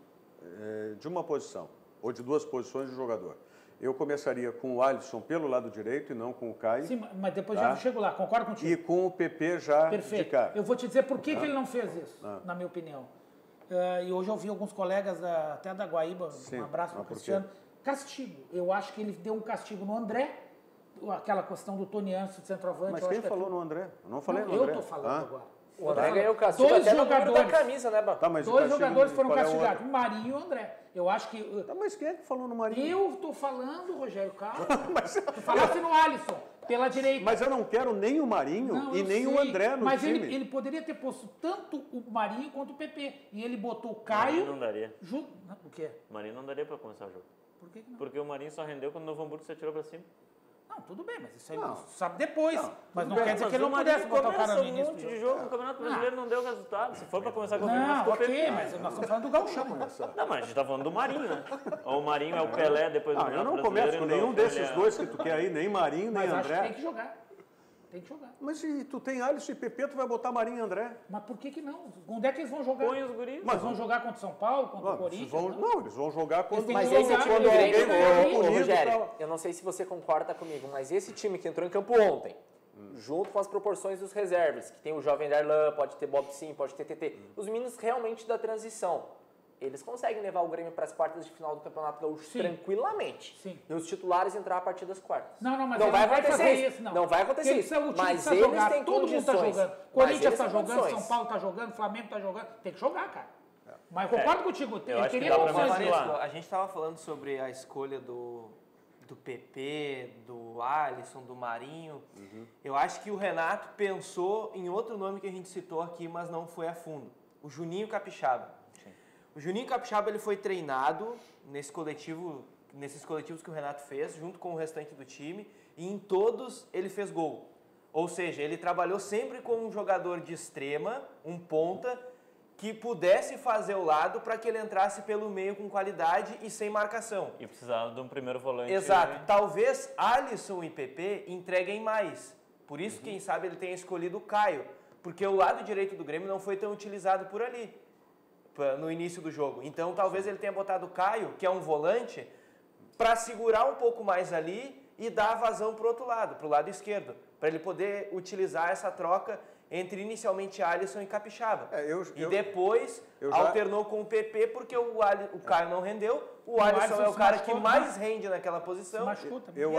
de uma posição, ou de duas posições de jogador. Eu começaria com o Alisson pelo lado direito e não com o Caio. Sim, mas depois já chego lá, concordo contigo. E com o PP já de cara. Eu vou te dizer por que ele não fez isso, na minha opinião. E hoje eu ouvi alguns colegas até da Guaíba, um abraço para o Cristiano. Castigo. Eu acho que ele deu um castigo no André, aquela questão do Tony Anso de centroavante. Mas quem falou no André? Eu não falei no André. Eu estou falando agora. O André ganhou o castigo até no número da camisa, né, Bato? Tá, dois jogadores foram castigados, o Marinho e o André. Eu acho que... Tá, mas quem é que falou no Marinho? Eu estou falando, Rogério, calma. Tu falasse no Alisson, pela direita. Mas eu não quero nem o Marinho e nem o André no time. Mas ele poderia ter posto tanto o Marinho quanto o PP. E ele botou o Caio... Marinho não daria. O quê? Marinho não daria para começar o jogo. Por que não? Porque o Marinho só rendeu quando o Novo Hamburgo se atirou para cima. Não, tudo bem, mas isso aí sabe depois. Mas não quer dizer que ele não pudesse botar o cara no início do jogo. O Campeonato Brasileiro não deu resultado. Se for para começar com o Não, ok, mas nós estamos falando do Gauchão. Não, mas a gente está falando do Marinho, né? Ou o Marinho é o Pelé depois do Campeonato Brasileiro. Eu não começo com nenhum desses dois que tu quer aí, nem Marinho, nem André. Mas acho que tem que jogar. Tem que jogar. Mas se tu tem Alisson e PP, tu vai botar Marinho e André? Mas por que não? Onde é que eles vão jogar? Põe os guris. Mas vão jogar contra o São Paulo, contra o Corinthians? Eles vão jogar contra mas esse time do Grêmio, Rogério, eu não sei se você concorda comigo, mas esse time que entrou em campo ontem, junto com as proporções dos reservas, que tem o jovem Darlan, pode ter Bob Sim, pode ter TT, os meninos realmente da transição, eles conseguem levar o Grêmio para as quartas de final do Campeonato Gaúcho tranquilamente. Sim. E os titulares entrar a partir das quartas. Mas não vai acontecer isso. Não vai acontecer isso. Mas eles têm todo mundo está jogando. Corinthians está jogando, condições. São Paulo está jogando, Flamengo está jogando. Tem que jogar, cara. Mas eu concordo contigo. Eu teria opções. A gente estava falando sobre a escolha do PP, do Alisson, do Marinho. Eu acho que o Renato pensou em outro nome que a gente citou aqui, mas não foi a fundo. O Juninho Capixaba. O Juninho Capixaba ele foi treinado nesses coletivos que o Renato fez, junto com o restante do time, e em todos ele fez gol. Ou seja, ele trabalhou sempre com um jogador de extrema, um ponta, que pudesse fazer o lado para que ele entrasse pelo meio com qualidade e sem marcação. E precisava de um primeiro volante. Exato. Talvez Alisson e PP entreguem mais. Por isso, quem sabe, ele tenha escolhido o Caio. Porque o lado direito do Grêmio não foi tão utilizado por ali, no início do jogo. Então, talvez ele tenha botado o Caio, que é um volante, para segurar um pouco mais ali e dar a vazão para o outro lado, para o lado esquerdo, para ele poder utilizar essa troca entre inicialmente Alisson e Capixaba. Depois alternou com o PP porque o Caio não rendeu, o Alisson é o cara que mais rende naquela posição. Eu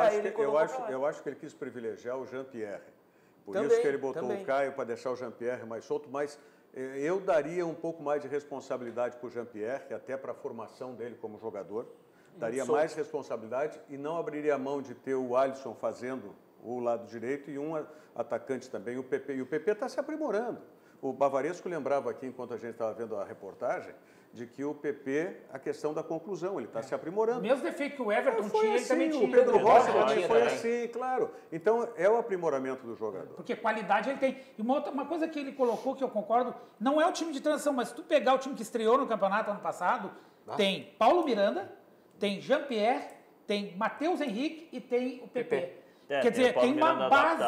acho que ele quis privilegiar o Jean-Pierre. Por isso que ele botou o Caio para deixar o Jean-Pierre mais solto, mas eu daria um pouco mais de responsabilidade para o Jean-Pierre, até para a formação dele como jogador. Daria mais responsabilidade e não abriria a mão de ter o Alisson fazendo o lado direito e um atacante também, o PP. E o PP está se aprimorando. O Bavaresco lembrava aqui, enquanto a gente estava vendo a reportagem, de que o PP, a questão da conclusão, ele está se aprimorando. O mesmo defeito que o Everton tinha, ele também tinha. O Pedro Rocha também foi assim, claro. Então, é o aprimoramento do jogador. Porque qualidade ele tem. E uma coisa que ele colocou, que eu concordo, não é o time de transição, mas se tu pegar o time que estreou no campeonato ano passado, tem Paulo Miranda, tem Jean-Pierre, tem Matheus Henrique e tem o PP. Quer dizer, tem uma base.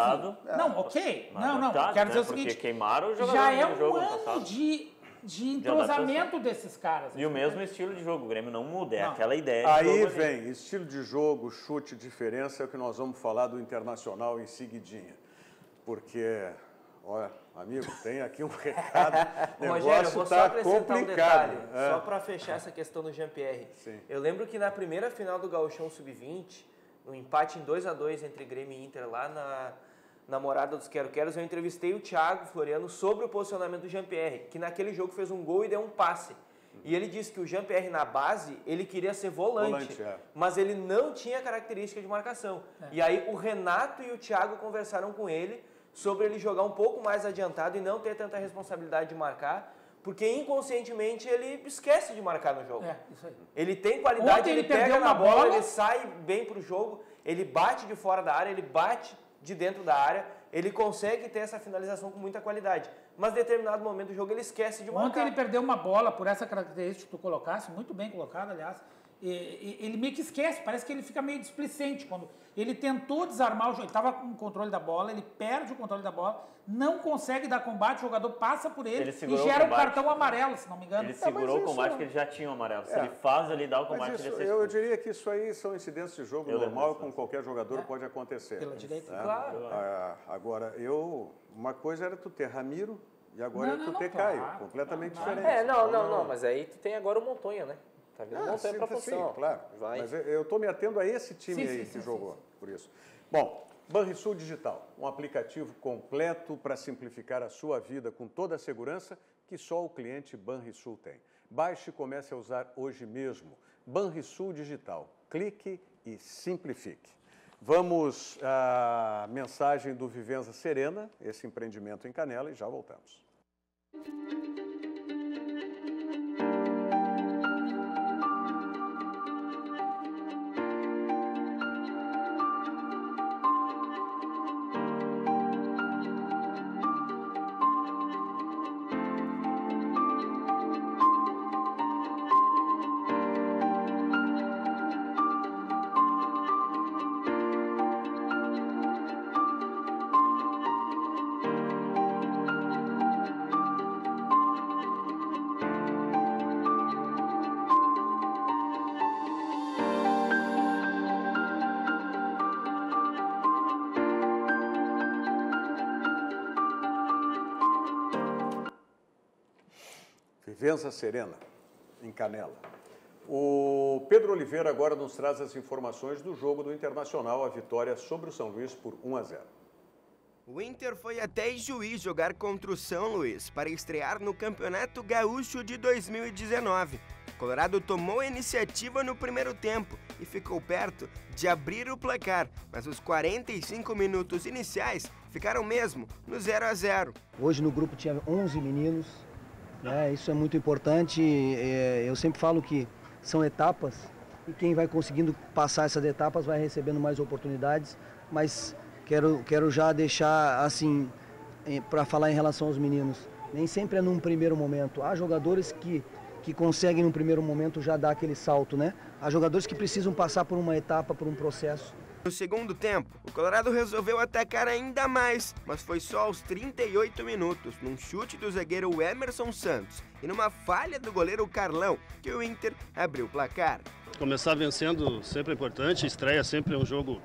Não, ok. Não. Quero dizer o seguinte. Queimaram o jogador já é um ano de entrosamento desses caras. E o mesmo estilo de jogo. O Grêmio não muda, é aquela ideia. Aí vem estilo de jogo, chute, diferença, é o que nós vamos falar do Internacional em seguidinha. Porque, olha, amigo, tem aqui um recado. Rogério, eu vou só acrescentar um detalhe, só para fechar essa questão do Jean-Pierre. Eu lembro que na primeira final do Gauchão Sub-20, um empate em 2-2 entre Grêmio e Inter lá na Morada dos Quero-Queros, eu entrevistei o Thiago Floriano sobre o posicionamento do Jean-Pierre, que naquele jogo fez um gol e deu um passe. E ele disse que o Jean-Pierre na base, ele queria ser volante mas ele não tinha característica de marcação. E aí o Renato e o Thiago conversaram com ele sobre ele jogar um pouco mais adiantado e não ter tanta responsabilidade de marcar, porque inconscientemente ele esquece de marcar no jogo. Isso aí. Ele tem qualidade, ele pega na bola, ele sai bem pro jogo, ele bate de fora da área, ele bate de dentro da área, ele consegue ter essa finalização com muita qualidade. Mas em determinado momento do jogo ele esquece de marcar. Ontem ele perdeu uma bola por essa característica que tu colocasse, muito bem colocado, aliás. Ele meio que esquece, parece que ele fica meio displicente. Quando ele tentou desarmar o jogo, ele estava com o controle da bola, ele perde o controle da bola, não consegue dar combate, o jogador passa por ele e gera um cartão amarelo, se não me engano. Ele segurou o combate porque ele já tinha o amarelo. Se ele faz ali, dá o combate, mas isso, ele eu diria que isso aí são incidentes de jogo normal, com qualquer jogador pode acontecer. Pela direita, claro. Agora, uma coisa era tu ter Ramiro e agora tu ter Caio, completamente diferente. Não, mas aí tu tem agora o Montonha, né? Tá vendo? Montonha pra função. Sim, claro. Mas eu estou me atendo a esse time que jogou, por isso. Bom, Banrisul Digital, um aplicativo completo para simplificar a sua vida com toda a segurança que só o cliente Banrisul tem. Baixe e comece a usar hoje mesmo. Banrisul Digital. Clique e simplifique. Vamos à mensagem do Vivenza Serena, esse empreendimento em Canela, e já voltamos. Vivenza Serena, em Canela. O Pedro Oliveira agora nos traz as informações do jogo do Internacional, a vitória sobre o São Luís por 1-0. O Inter foi até Ijuí jogar contra o São Luís para estrear no Campeonato Gaúcho de 2019. O Colorado tomou a iniciativa no primeiro tempo e ficou perto de abrir o placar, mas os 45 minutos iniciais ficaram mesmo no 0-0. Hoje no grupo tinha 11 meninos. Isso é muito importante, eu sempre falo que são etapas e quem vai conseguindo passar essas etapas vai recebendo mais oportunidades, mas quero já deixar assim, para falar em relação aos meninos, nem sempre é num primeiro momento, há jogadores que conseguem num primeiro momento já dar aquele salto, né? Há jogadores que precisam passar por uma etapa, por um processo. No segundo tempo, o Colorado resolveu atacar ainda mais, mas foi só aos 38 minutos, num chute do zagueiro Emerson Santos e numa falha do goleiro Carlão, que o Inter abriu o placar. Começar vencendo sempre é importante, estreia sempre é um jogo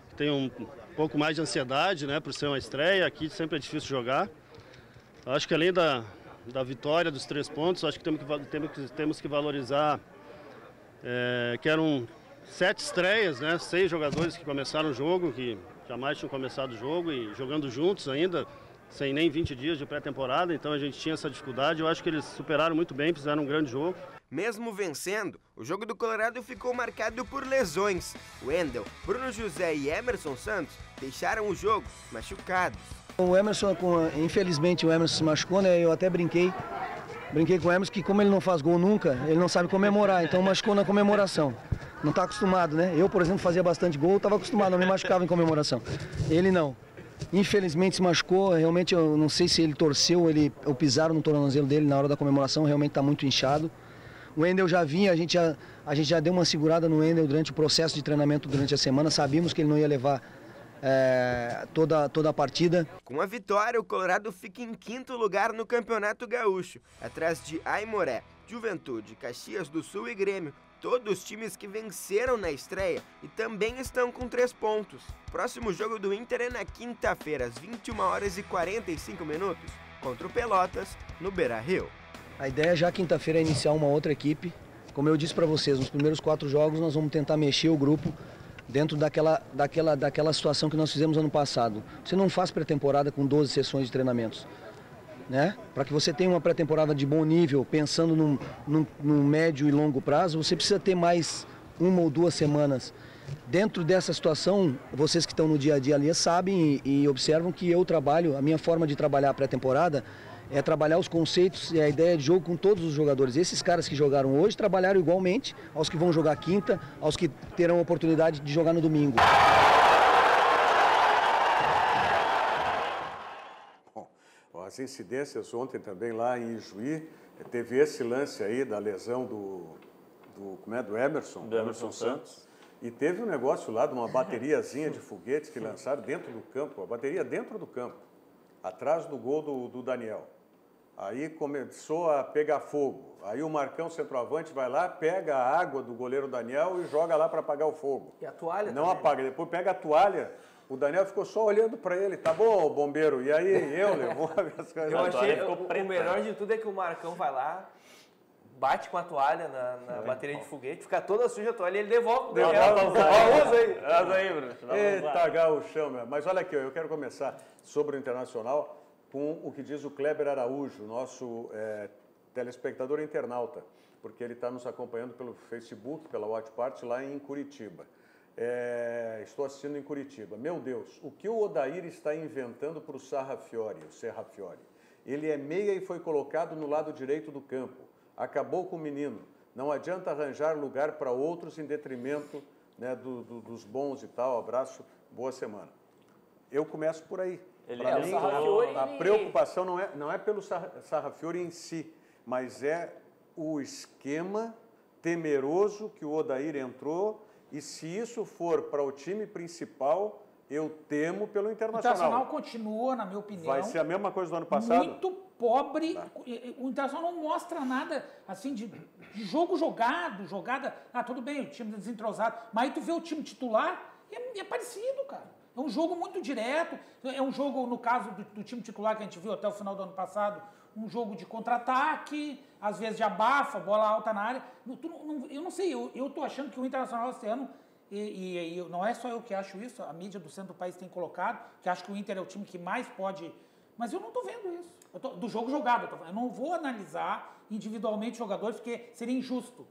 que tem um pouco mais de ansiedade, né, por ser uma estreia, aqui sempre é difícil jogar. Acho que além da vitória dos 3 pontos, acho que temos que valorizar que eram 7 estreias, né? 6 jogadores que começaram o jogo, que jamais tinham começado o jogo e jogando juntos ainda, sem nem 20 dias de pré-temporada, então a gente tinha essa dificuldade. Eu acho que eles superaram muito bem, fizeram um grande jogo. Mesmo vencendo, o jogo do Colorado ficou marcado por lesões. Wendel, Bruno José e Emerson Santos deixaram o jogo machucados. O Emerson, infelizmente o Emerson se machucou, né? Eu até brinquei com o Emerson que como ele não faz gol nunca, ele não sabe comemorar, então machucou na comemoração. Não está acostumado, né? Eu, por exemplo, fazia bastante gol, estava acostumado, não me machucava em comemoração. Ele não. Infelizmente se machucou, realmente eu não sei se ele torceu ou pisaram no tornozelo dele na hora da comemoração, realmente está muito inchado. O Wendel já vinha, a gente já deu uma segurada no Wendel durante o processo de treinamento durante a semana, sabíamos que ele não ia levar toda a partida. Com a vitória, o Colorado fica em 5º lugar no Campeonato Gaúcho, atrás de Aimoré, Juventude, Caxias do Sul e Grêmio. Todos os times que venceram na estreia e também estão com 3 pontos. Próximo jogo do Inter é na quinta-feira, às 21h45, contra o Pelotas, no Beira-Rio. A ideia já quinta-feira é iniciar uma outra equipe. Como eu disse para vocês, nos primeiros 4 jogos nós vamos tentar mexer o grupo, dentro daquela situação que nós fizemos ano passado. Você não faz pré-temporada com 12 sessões de treinamentos, né? Para que você tenha uma pré-temporada de bom nível, pensando num médio e longo prazo, você precisa ter mais 1 ou 2 semanas. Dentro dessa situação, vocês que estão no dia a dia ali sabem e observam que eu trabalho, a minha forma de trabalhar a pré-temporada é trabalhar os conceitos e a ideia de jogo com todos os jogadores. Esses caras que jogaram hoje trabalharam igualmente aos que vão jogar quinta, aos que terão a oportunidade de jogar no domingo. Bom, as incidências ontem também lá em Ijuí, teve esse lance aí da lesão do Emerson Santos. E teve um negócio lá de uma bateriazinha de foguetes que lançaram dentro do campo, a bateria dentro do campo, atrás do gol do Daniel. Aí começou a pegar fogo. Aí o Marcão, centroavante, vai lá, pega a água do goleiro Daniel e joga lá para apagar o fogo. E a toalha não também. Apaga, depois pega a toalha. O Daniel ficou só olhando para ele. Tá bom, bombeiro. E aí eu levou as coisas. Eu achei o melhor de tudo é que o Marcão vai lá, bate com a toalha na bateria de foguete, fica toda suja a toalha e ele devolve. Usa aí, Bruno. Eita, gauchão, meu. Mas olha aqui, eu quero começar sobre o Internacional com o que diz o Kleber Araújo, nosso telespectador internauta, porque ele está nos acompanhando pelo Facebook, pela Watch Party, lá em Curitiba. Estou assistindo em Curitiba. Meu Deus, o que o Odair está inventando para o Serrafiori? Ele é meia e foi colocado no lado direito do campo. Acabou com o menino. Não adianta arranjar lugar para outros em detrimento, né, dos bons e tal. Abraço, boa semana. Eu começo por aí. Para mim, a preocupação não é pelo Serrafiori em si, mas é o esquema temeroso que o Odair entrou, e se isso for para o time principal, eu temo pelo Internacional. O Internacional continua, na minha opinião... Vai ser a mesma coisa do ano passado? Muito pobre. O Internacional não mostra nada assim de jogo jogada. Tudo bem, o time desentrosado, mas aí tu vê o time titular, é parecido, cara. É um jogo muito direto, é um jogo, no caso do time titular que a gente viu até o final do ano passado, um jogo de contra-ataque, às vezes de abafa, bola alta na área. Eu não sei, eu tô achando que o Internacional esse ano, e não é só eu que acho isso, a mídia do centro do país tem colocado, que acho que o Inter é o time que mais pode... Mas eu não estou vendo isso. Do jogo jogado, eu não vou analisar individualmente jogadores, porque seria injusto.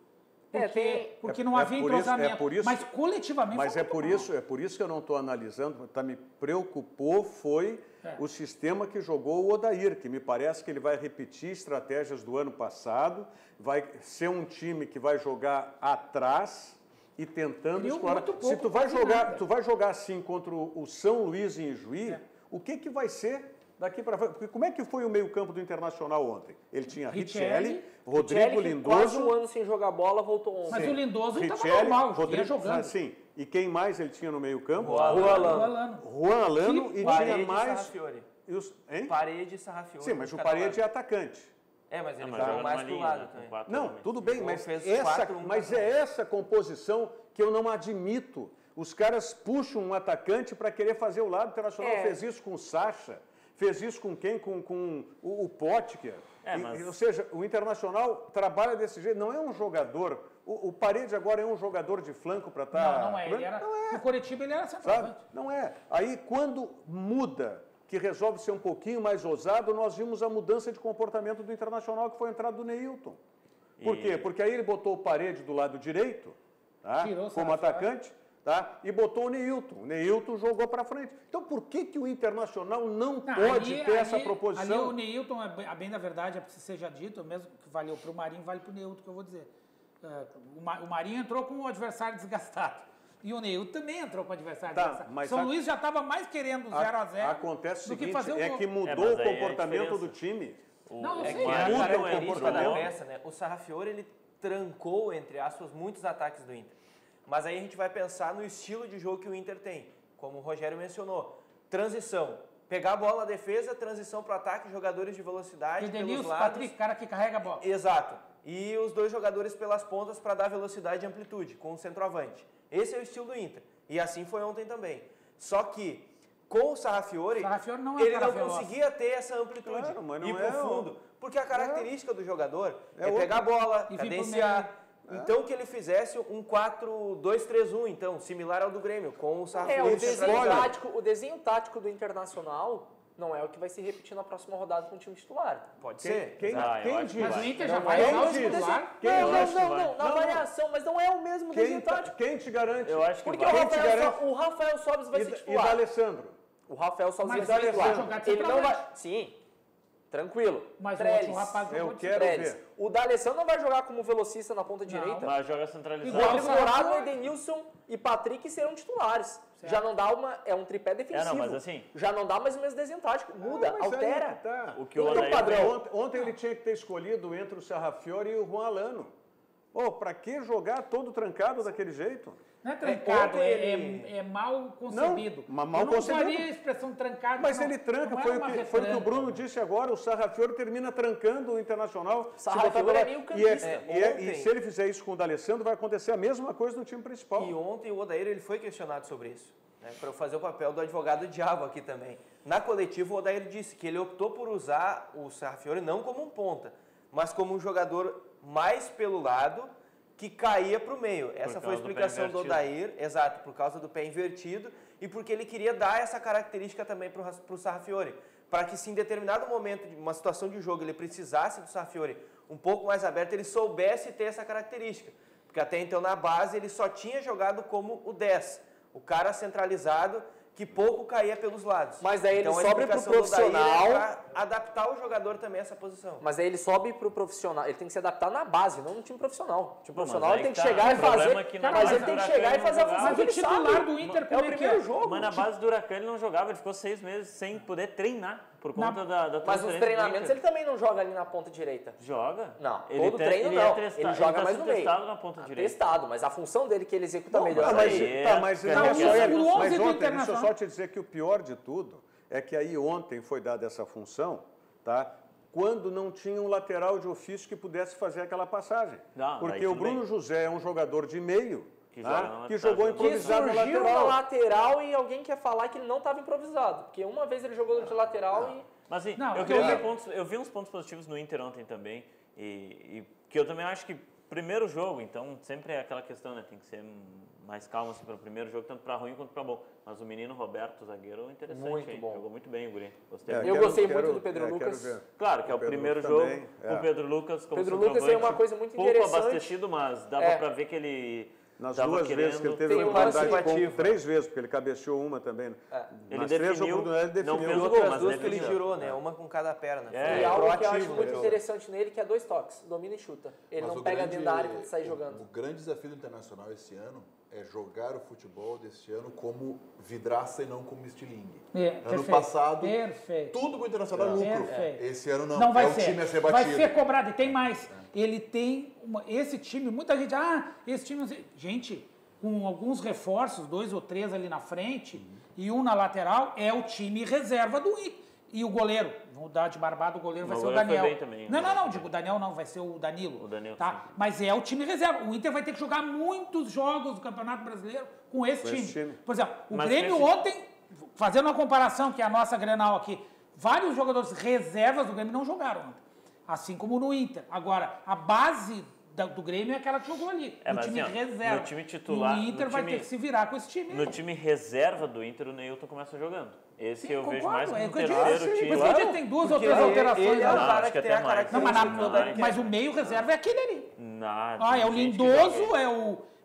Porque não havia entrosamento. Mas coletivamente... Mas é por isso que eu não estou analisando, me preocupou foi o sistema que jogou o Odair, que me parece que ele vai repetir estratégias do ano passado, vai ser um time que vai jogar atrás e tentando explorar. Se tu vai jogar assim contra o São Luís em Ijuí, o que vai ser daqui para frente? Porque como é que foi o meio-campo do Internacional ontem? Ele tinha Richelli, Rodrigo Lindoso. Quase um ano sem jogar bola, voltou ontem. Mas o Lindoso estava normal, Rodrigo jogando. Sim. E quem mais ele tinha no meio-campo? Juan Alano e tinha mais. Parede e Serrafiori. Sim, mas o Parede é atacante. Mas ele joga mais pro lado também. Não, tudo bem, mas é essa composição que eu não admito. Os caras puxam um atacante para querer fazer o lado. O Internacional fez isso com o Sacha. Fez isso com quem? Com o Potker. Ou seja, o Internacional trabalha desse jeito. Não é um jogador... O Parede agora é um jogador de flanco para estar... Não é. No Coritiba ele era centroavante. Não é. Aí, quando muda, que resolve ser um pouquinho mais ousado, nós vimos a mudança de comportamento do Internacional, que foi a entrada do Neilton. Por quê? Porque aí ele botou o Parede do lado direito, como atacante... E botou o Neilton. O Neilton jogou para frente. Então, por que o Internacional não pode ter essa proposição? Ali o Neilton, a bem da verdade, é preciso seja dito, mesmo que valeu para o Marinho, vale para o Neilton, que eu vou dizer. O Marinho entrou com o adversário desgastado. E o Neilton também entrou com o adversário desgastado. São Luís já estava mais querendo 0-0 acontece do o seguinte, que fazer o gol. Que mudou o comportamento do time. Não sei. Muda o comportamento. O Serrafiori, ele trancou, entre aspas, muitos ataques do Inter. Mas aí a gente vai pensar no estilo de jogo que o Inter tem, como o Rogério mencionou. Transição. Pegar a bola na defesa, transição para o ataque, jogadores de velocidade pelos lados. Patrick, cara que carrega a bola. Exato. E os dois jogadores pelas pontas para dar velocidade e amplitude, com o centroavante. Esse é o estilo do Inter. E assim foi ontem também. Só que, com o Serrafiori ele não conseguia ter essa amplitude. Ir para o fundo. Porque a característica do jogador é pegar a bola, cadenciar, Então que ele fizesse um 4-2-3-1, então, similar ao do Grêmio, com o Sarrafiori. O desenho tático do Internacional não é o que vai se repetir na próxima rodada com o time titular. Pode ser. Quem diz? Mas o Inter já Não vai é usar o o mesmo titular? Não, na variação, mas não é o mesmo desenho tático. Quem te garante? Eu acho que Porque vai. o Rafael Sobis vai ser E titular. da Alessandro? O Rafael Sobis Mas vai ser ele vai titular. jogar de Ele não centroavante. vai... Sim, tranquilo. Mas o Trellis. outro rapaz jogou Eu de quero Trellis. ver. O D'Alessandro não vai jogar como velocista na ponta direita. Mas joga O centralizado. Rodrigo Dourado, Edenilson e Patrick serão titulares. Já não dá é um tripé defensivo. mas assim... Já não dá mais o mesmo desenho tático. Muda, Mas altera. aí que tá. O que o Não tem Odair padrão. Ontem ele tinha que ter escolhido entre o Sarrafiori e o Juan Alano. Pra que jogar todo trancado daquele jeito? Não é trancado, ontem é mal concebido. Não, mal eu não concebido. usaria a expressão trancado. Mas não. ele tranca, Não foi uma o que o retranca. Bruno disse agora, o Sarrafiori termina trancando o Internacional. Sarrafiori é meio campista. E se ele fizer isso com o D'Alessandro, vai acontecer a mesma coisa no time principal. E ontem o Odair ele foi questionado sobre isso, né, para fazer o papel do advogado diabo aqui também. Na coletiva, o Odair disse que ele optou por usar o Sarrafiori não como um ponta, mas como um jogador mais pelo lado, que caía para o meio. Essa foi a explicação do Odair, exato, por causa do pé invertido e porque ele queria dar essa característica também para o Sarrafiori, para que se em determinado momento de uma situação de jogo ele precisasse do Sarrafiori um pouco mais aberto, ele soubesse ter essa característica. Porque até então na base ele só tinha jogado como o 10, o cara centralizado que pouco caía pelos lados. Mas daí ele então, sobe pro profissional. Para adaptar o jogador também a essa posição. Mas aí ele sobe pro profissional. Ele tem que se adaptar na base, não no time profissional. O time profissional ele tem que tá. chegar e fazer. Mas ele tem que chegar e fazer a função que ele sabe. Mas o titular do Inter, é o primeiro jogo. Mas na base do Huracan ele não jogava, ele ficou 6 meses sem poder treinar por conta da Mas nos treinamentos ele também não joga ali na ponta direita. Joga? Não, todo treino não. Ele joga mais no meio. Testado na ponta direita. Testado, mas a função dele que ele executa melhor. Mas ontem, deixa eu só te dizer que o pior de tudo é que aí ontem foi dada essa função, tá? Quando não tinha um lateral de ofício que pudesse fazer aquela passagem. Porque o Bruno José é um jogador de meio que jogou improvisado na lateral. Na lateral e alguém quer falar que ele não estava improvisado. Porque uma vez ele jogou de lateral e... Mas assim, eu vi uns pontos positivos no Inter ontem também. E que eu também acho que primeiro jogo, então sempre é aquela questão, né? Tem que ser mais calmo assim, para o primeiro jogo, tanto para ruim quanto para bom. Mas o menino Roberto, o zagueiro, interessante. Muito bom. Jogou muito bem o Guri. Gostei. Eu gostei muito do Pedro Lucas. Claro que é o primeiro jogo. O Pedro Lucas como Pedro Lucas é uma coisa muito interessante. Pouco abastecido, mas dava para ver que ele... Nas duas vezes que ele teve oportunidade, 3 vezes, porque ele cabeceou uma também. Ele definiu, não fez o gol, mas 2 que ele tirou, né? Uma com cada perna. E algo que eu acho muito interessante nele, que é 2 toques, domina e chuta. Ele não pega dentro da área quando sai jogando. O grande desafio do Internacional esse ano é jogar o futebol desse ano como vidraça e não como estilingue. Ano passado, tudo com o Internacional é lucro. Esse ano não vai o time a ser batido. Vai ser cobrado. E tem mais. Ele tem esse time, muita gente, esse time... Gente, com alguns reforços, 2 ou 3 ali na frente e um na lateral, é o time reserva do Inter. E o goleiro, vou dar de barbado, o goleiro vai ser o Daniel. Também, não, digo, o Daniel não, vai ser o Danilo. Tá? Mas é o time reserva. O Inter vai ter que jogar muitos jogos do Campeonato Brasileiro com esse time. Por exemplo, o Grêmio ontem, fazendo uma comparação, que é a nossa Grenal aqui, vários jogadores reservas do Grêmio não jogaram ontem. Assim como no Inter. Agora, a base do Grêmio é aquela que jogou ali. O time reserva. No time titular, e o Inter vai ter que se virar com esse time. No time reserva do Inter, o Neilton começa jogando. Esse Sim, eu concordo, vejo mais como um terceiro time. Mas o Inter tem 2 ou 3 alterações. Ele é o cara acho que tem a característica. Mas o meio reserva é aquele ali. Nada. É o Lindoso,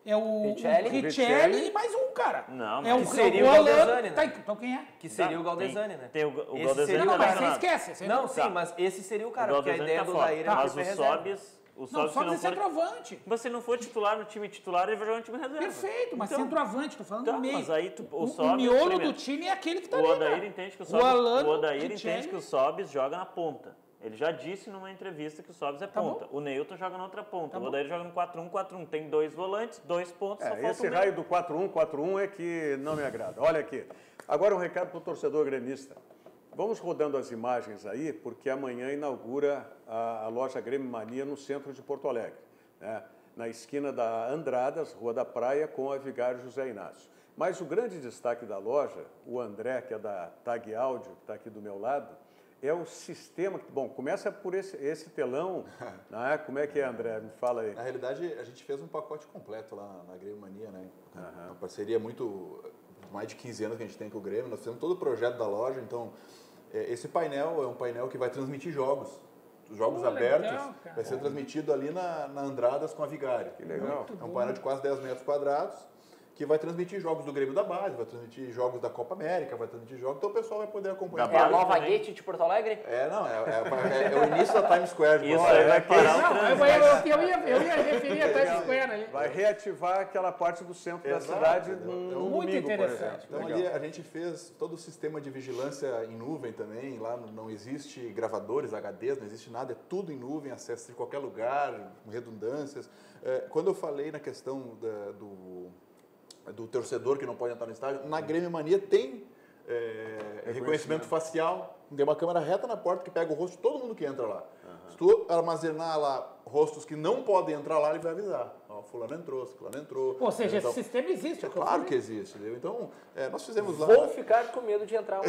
é o Richelli e mais um, cara. Não, é o seria o Galdesani, né? Então quem é? Que seria o Galdesani, né? Tem o Galdesani. Não, mas você esquece. Não, sim, mas esse seria o cara, porque a ideia do Odair é mas o Sobis... O Sobis é centroavante. Mas se não for titular no time titular, ele vai jogar no time reserva. Perfeito, mas centroavante, tô falando do meio. Mas aí o miolo do time é aquele que tá ali. O Odair entende que o Sobis joga na ponta. Ele já disse numa entrevista que o Sobis é ponta. O Neilton joga na outra ponta. O Odair joga no 4-1-4-1. Tem 2 volantes, 2 pontos, só falta esse raio do 4-1-4-1 é que não me agrada. Olha aqui. Agora um recado para o torcedor gremista. Vamos rodando as imagens aí, porque amanhã inaugura a loja Grêmio Mania no centro de Porto Alegre, né? Na esquina da Andradas, Rua da Praia, com a Vigário José Inácio. Mas o grande destaque da loja, o André, que é da Tag Áudio, que está aqui do meu lado, é o sistema. Bom, começa por esse telão, né? Como é que é, André? Me fala aí. Na realidade, a gente fez um pacote completo lá na Grêmio Mania, né? Uma parceria muito... mais de 15 anos que a gente tem com o Grêmio, nós fizemos todo o projeto da loja, então esse painel é um painel que vai transmitir jogos abertos, legal, vai ser transmitido ali na Andradas com a Vigário. Que legal. É um painel de quase 10 metros quadrados, que vai transmitir jogos do Grêmio da base, vai transmitir jogos da Copa América, vai transmitir jogos, então o pessoal vai poder acompanhar. É a nova Gate de Porto Alegre? É o início da Times Square. Isso aí vai parar. Eu ia referir a Times Square ali. Vai reativar aquela parte do centro da cidade num muito domingo, interessante. Então ali a gente fez todo o sistema de vigilância em nuvem também, lá não existe gravadores, HDs, não existe nada, é tudo em nuvem, acesso de qualquer lugar, com redundâncias. Quando eu falei na questão do torcedor que não pode entrar no estádio, na Grêmio Mania tem reconhecimento facial, tem uma câmera reta na porta que pega o rosto de todo mundo que entra lá. Se tu armazenar lá rostos que não podem entrar lá, ele vai avisar. Ó, fulano entrou, ciclano entrou. Ou seja, esse sistema existe. Claro que existe. Entendeu? Então, nós fizemos lá... Vou ficar com medo de entrar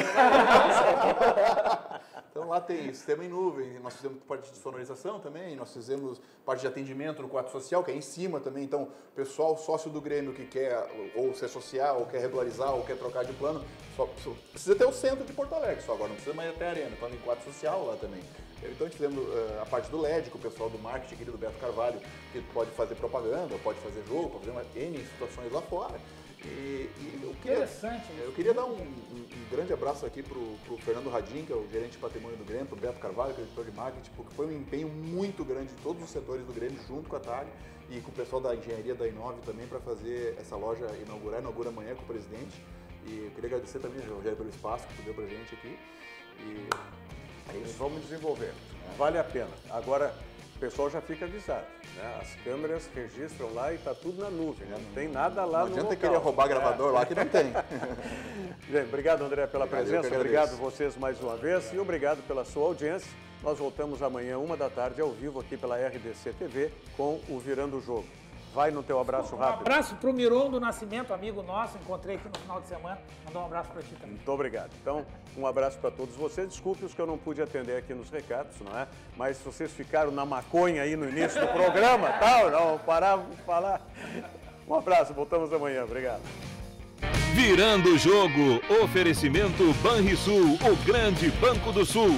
Então lá tem sistema em nuvem, nós fizemos parte de sonorização também, nós fizemos parte de atendimento no quarto social, que é em cima também. Então, o pessoal sócio do Grêmio que quer ou se associar, ou quer regularizar, ou quer trocar de plano, só precisa ter o centro de Porto Alegre, só agora não precisa mais ir até a arena, então tem quarto social lá também. Então a gente fizemos a parte do LED, com o pessoal do marketing aqui do Beto Carvalho, que pode fazer propaganda, pode fazer jogo, pode fazer N situações lá fora. Interessante. Eu queria dar um grande abraço aqui pro Fernando Radin, que é o gerente de patrimônio do Grêmio, pro Beto Carvalho, que é o diretor de marketing, porque foi um empenho muito grande de todos os setores do Grêmio, junto com a TAG e com o pessoal da engenharia da Inove também, para fazer essa loja inaugura amanhã com o presidente. E eu queria agradecer também, Rogério, pelo espaço que tu deu pra gente aqui. E é isso, vamos desenvolver. Vale a pena. Agora, o pessoal já fica avisado, né? As câmeras registram lá e está tudo na nuvem, né? Não tem nada lá no local. Não adianta querer roubar gravador lá que não tem. Gente, obrigado, André, pela presença. Obrigado a vocês mais uma vez e obrigado pela sua audiência. Nós voltamos amanhã, 13h, ao vivo aqui pela RDC TV com o Virando o Jogo. Vai no teu abraço rápido. Um abraço para o Miron do Nascimento, amigo nosso, encontrei aqui no final de semana. Mandar um abraço para ti também. Muito obrigado. Então, um abraço para todos vocês. Desculpe os que eu não pude atender aqui nos recados, não é? Mas se vocês ficaram na maconha aí no início do programa, tal, não paravam de falar. Um abraço, voltamos amanhã. Obrigado. Virando o jogo, oferecimento Banrisul, o grande Banco do Sul.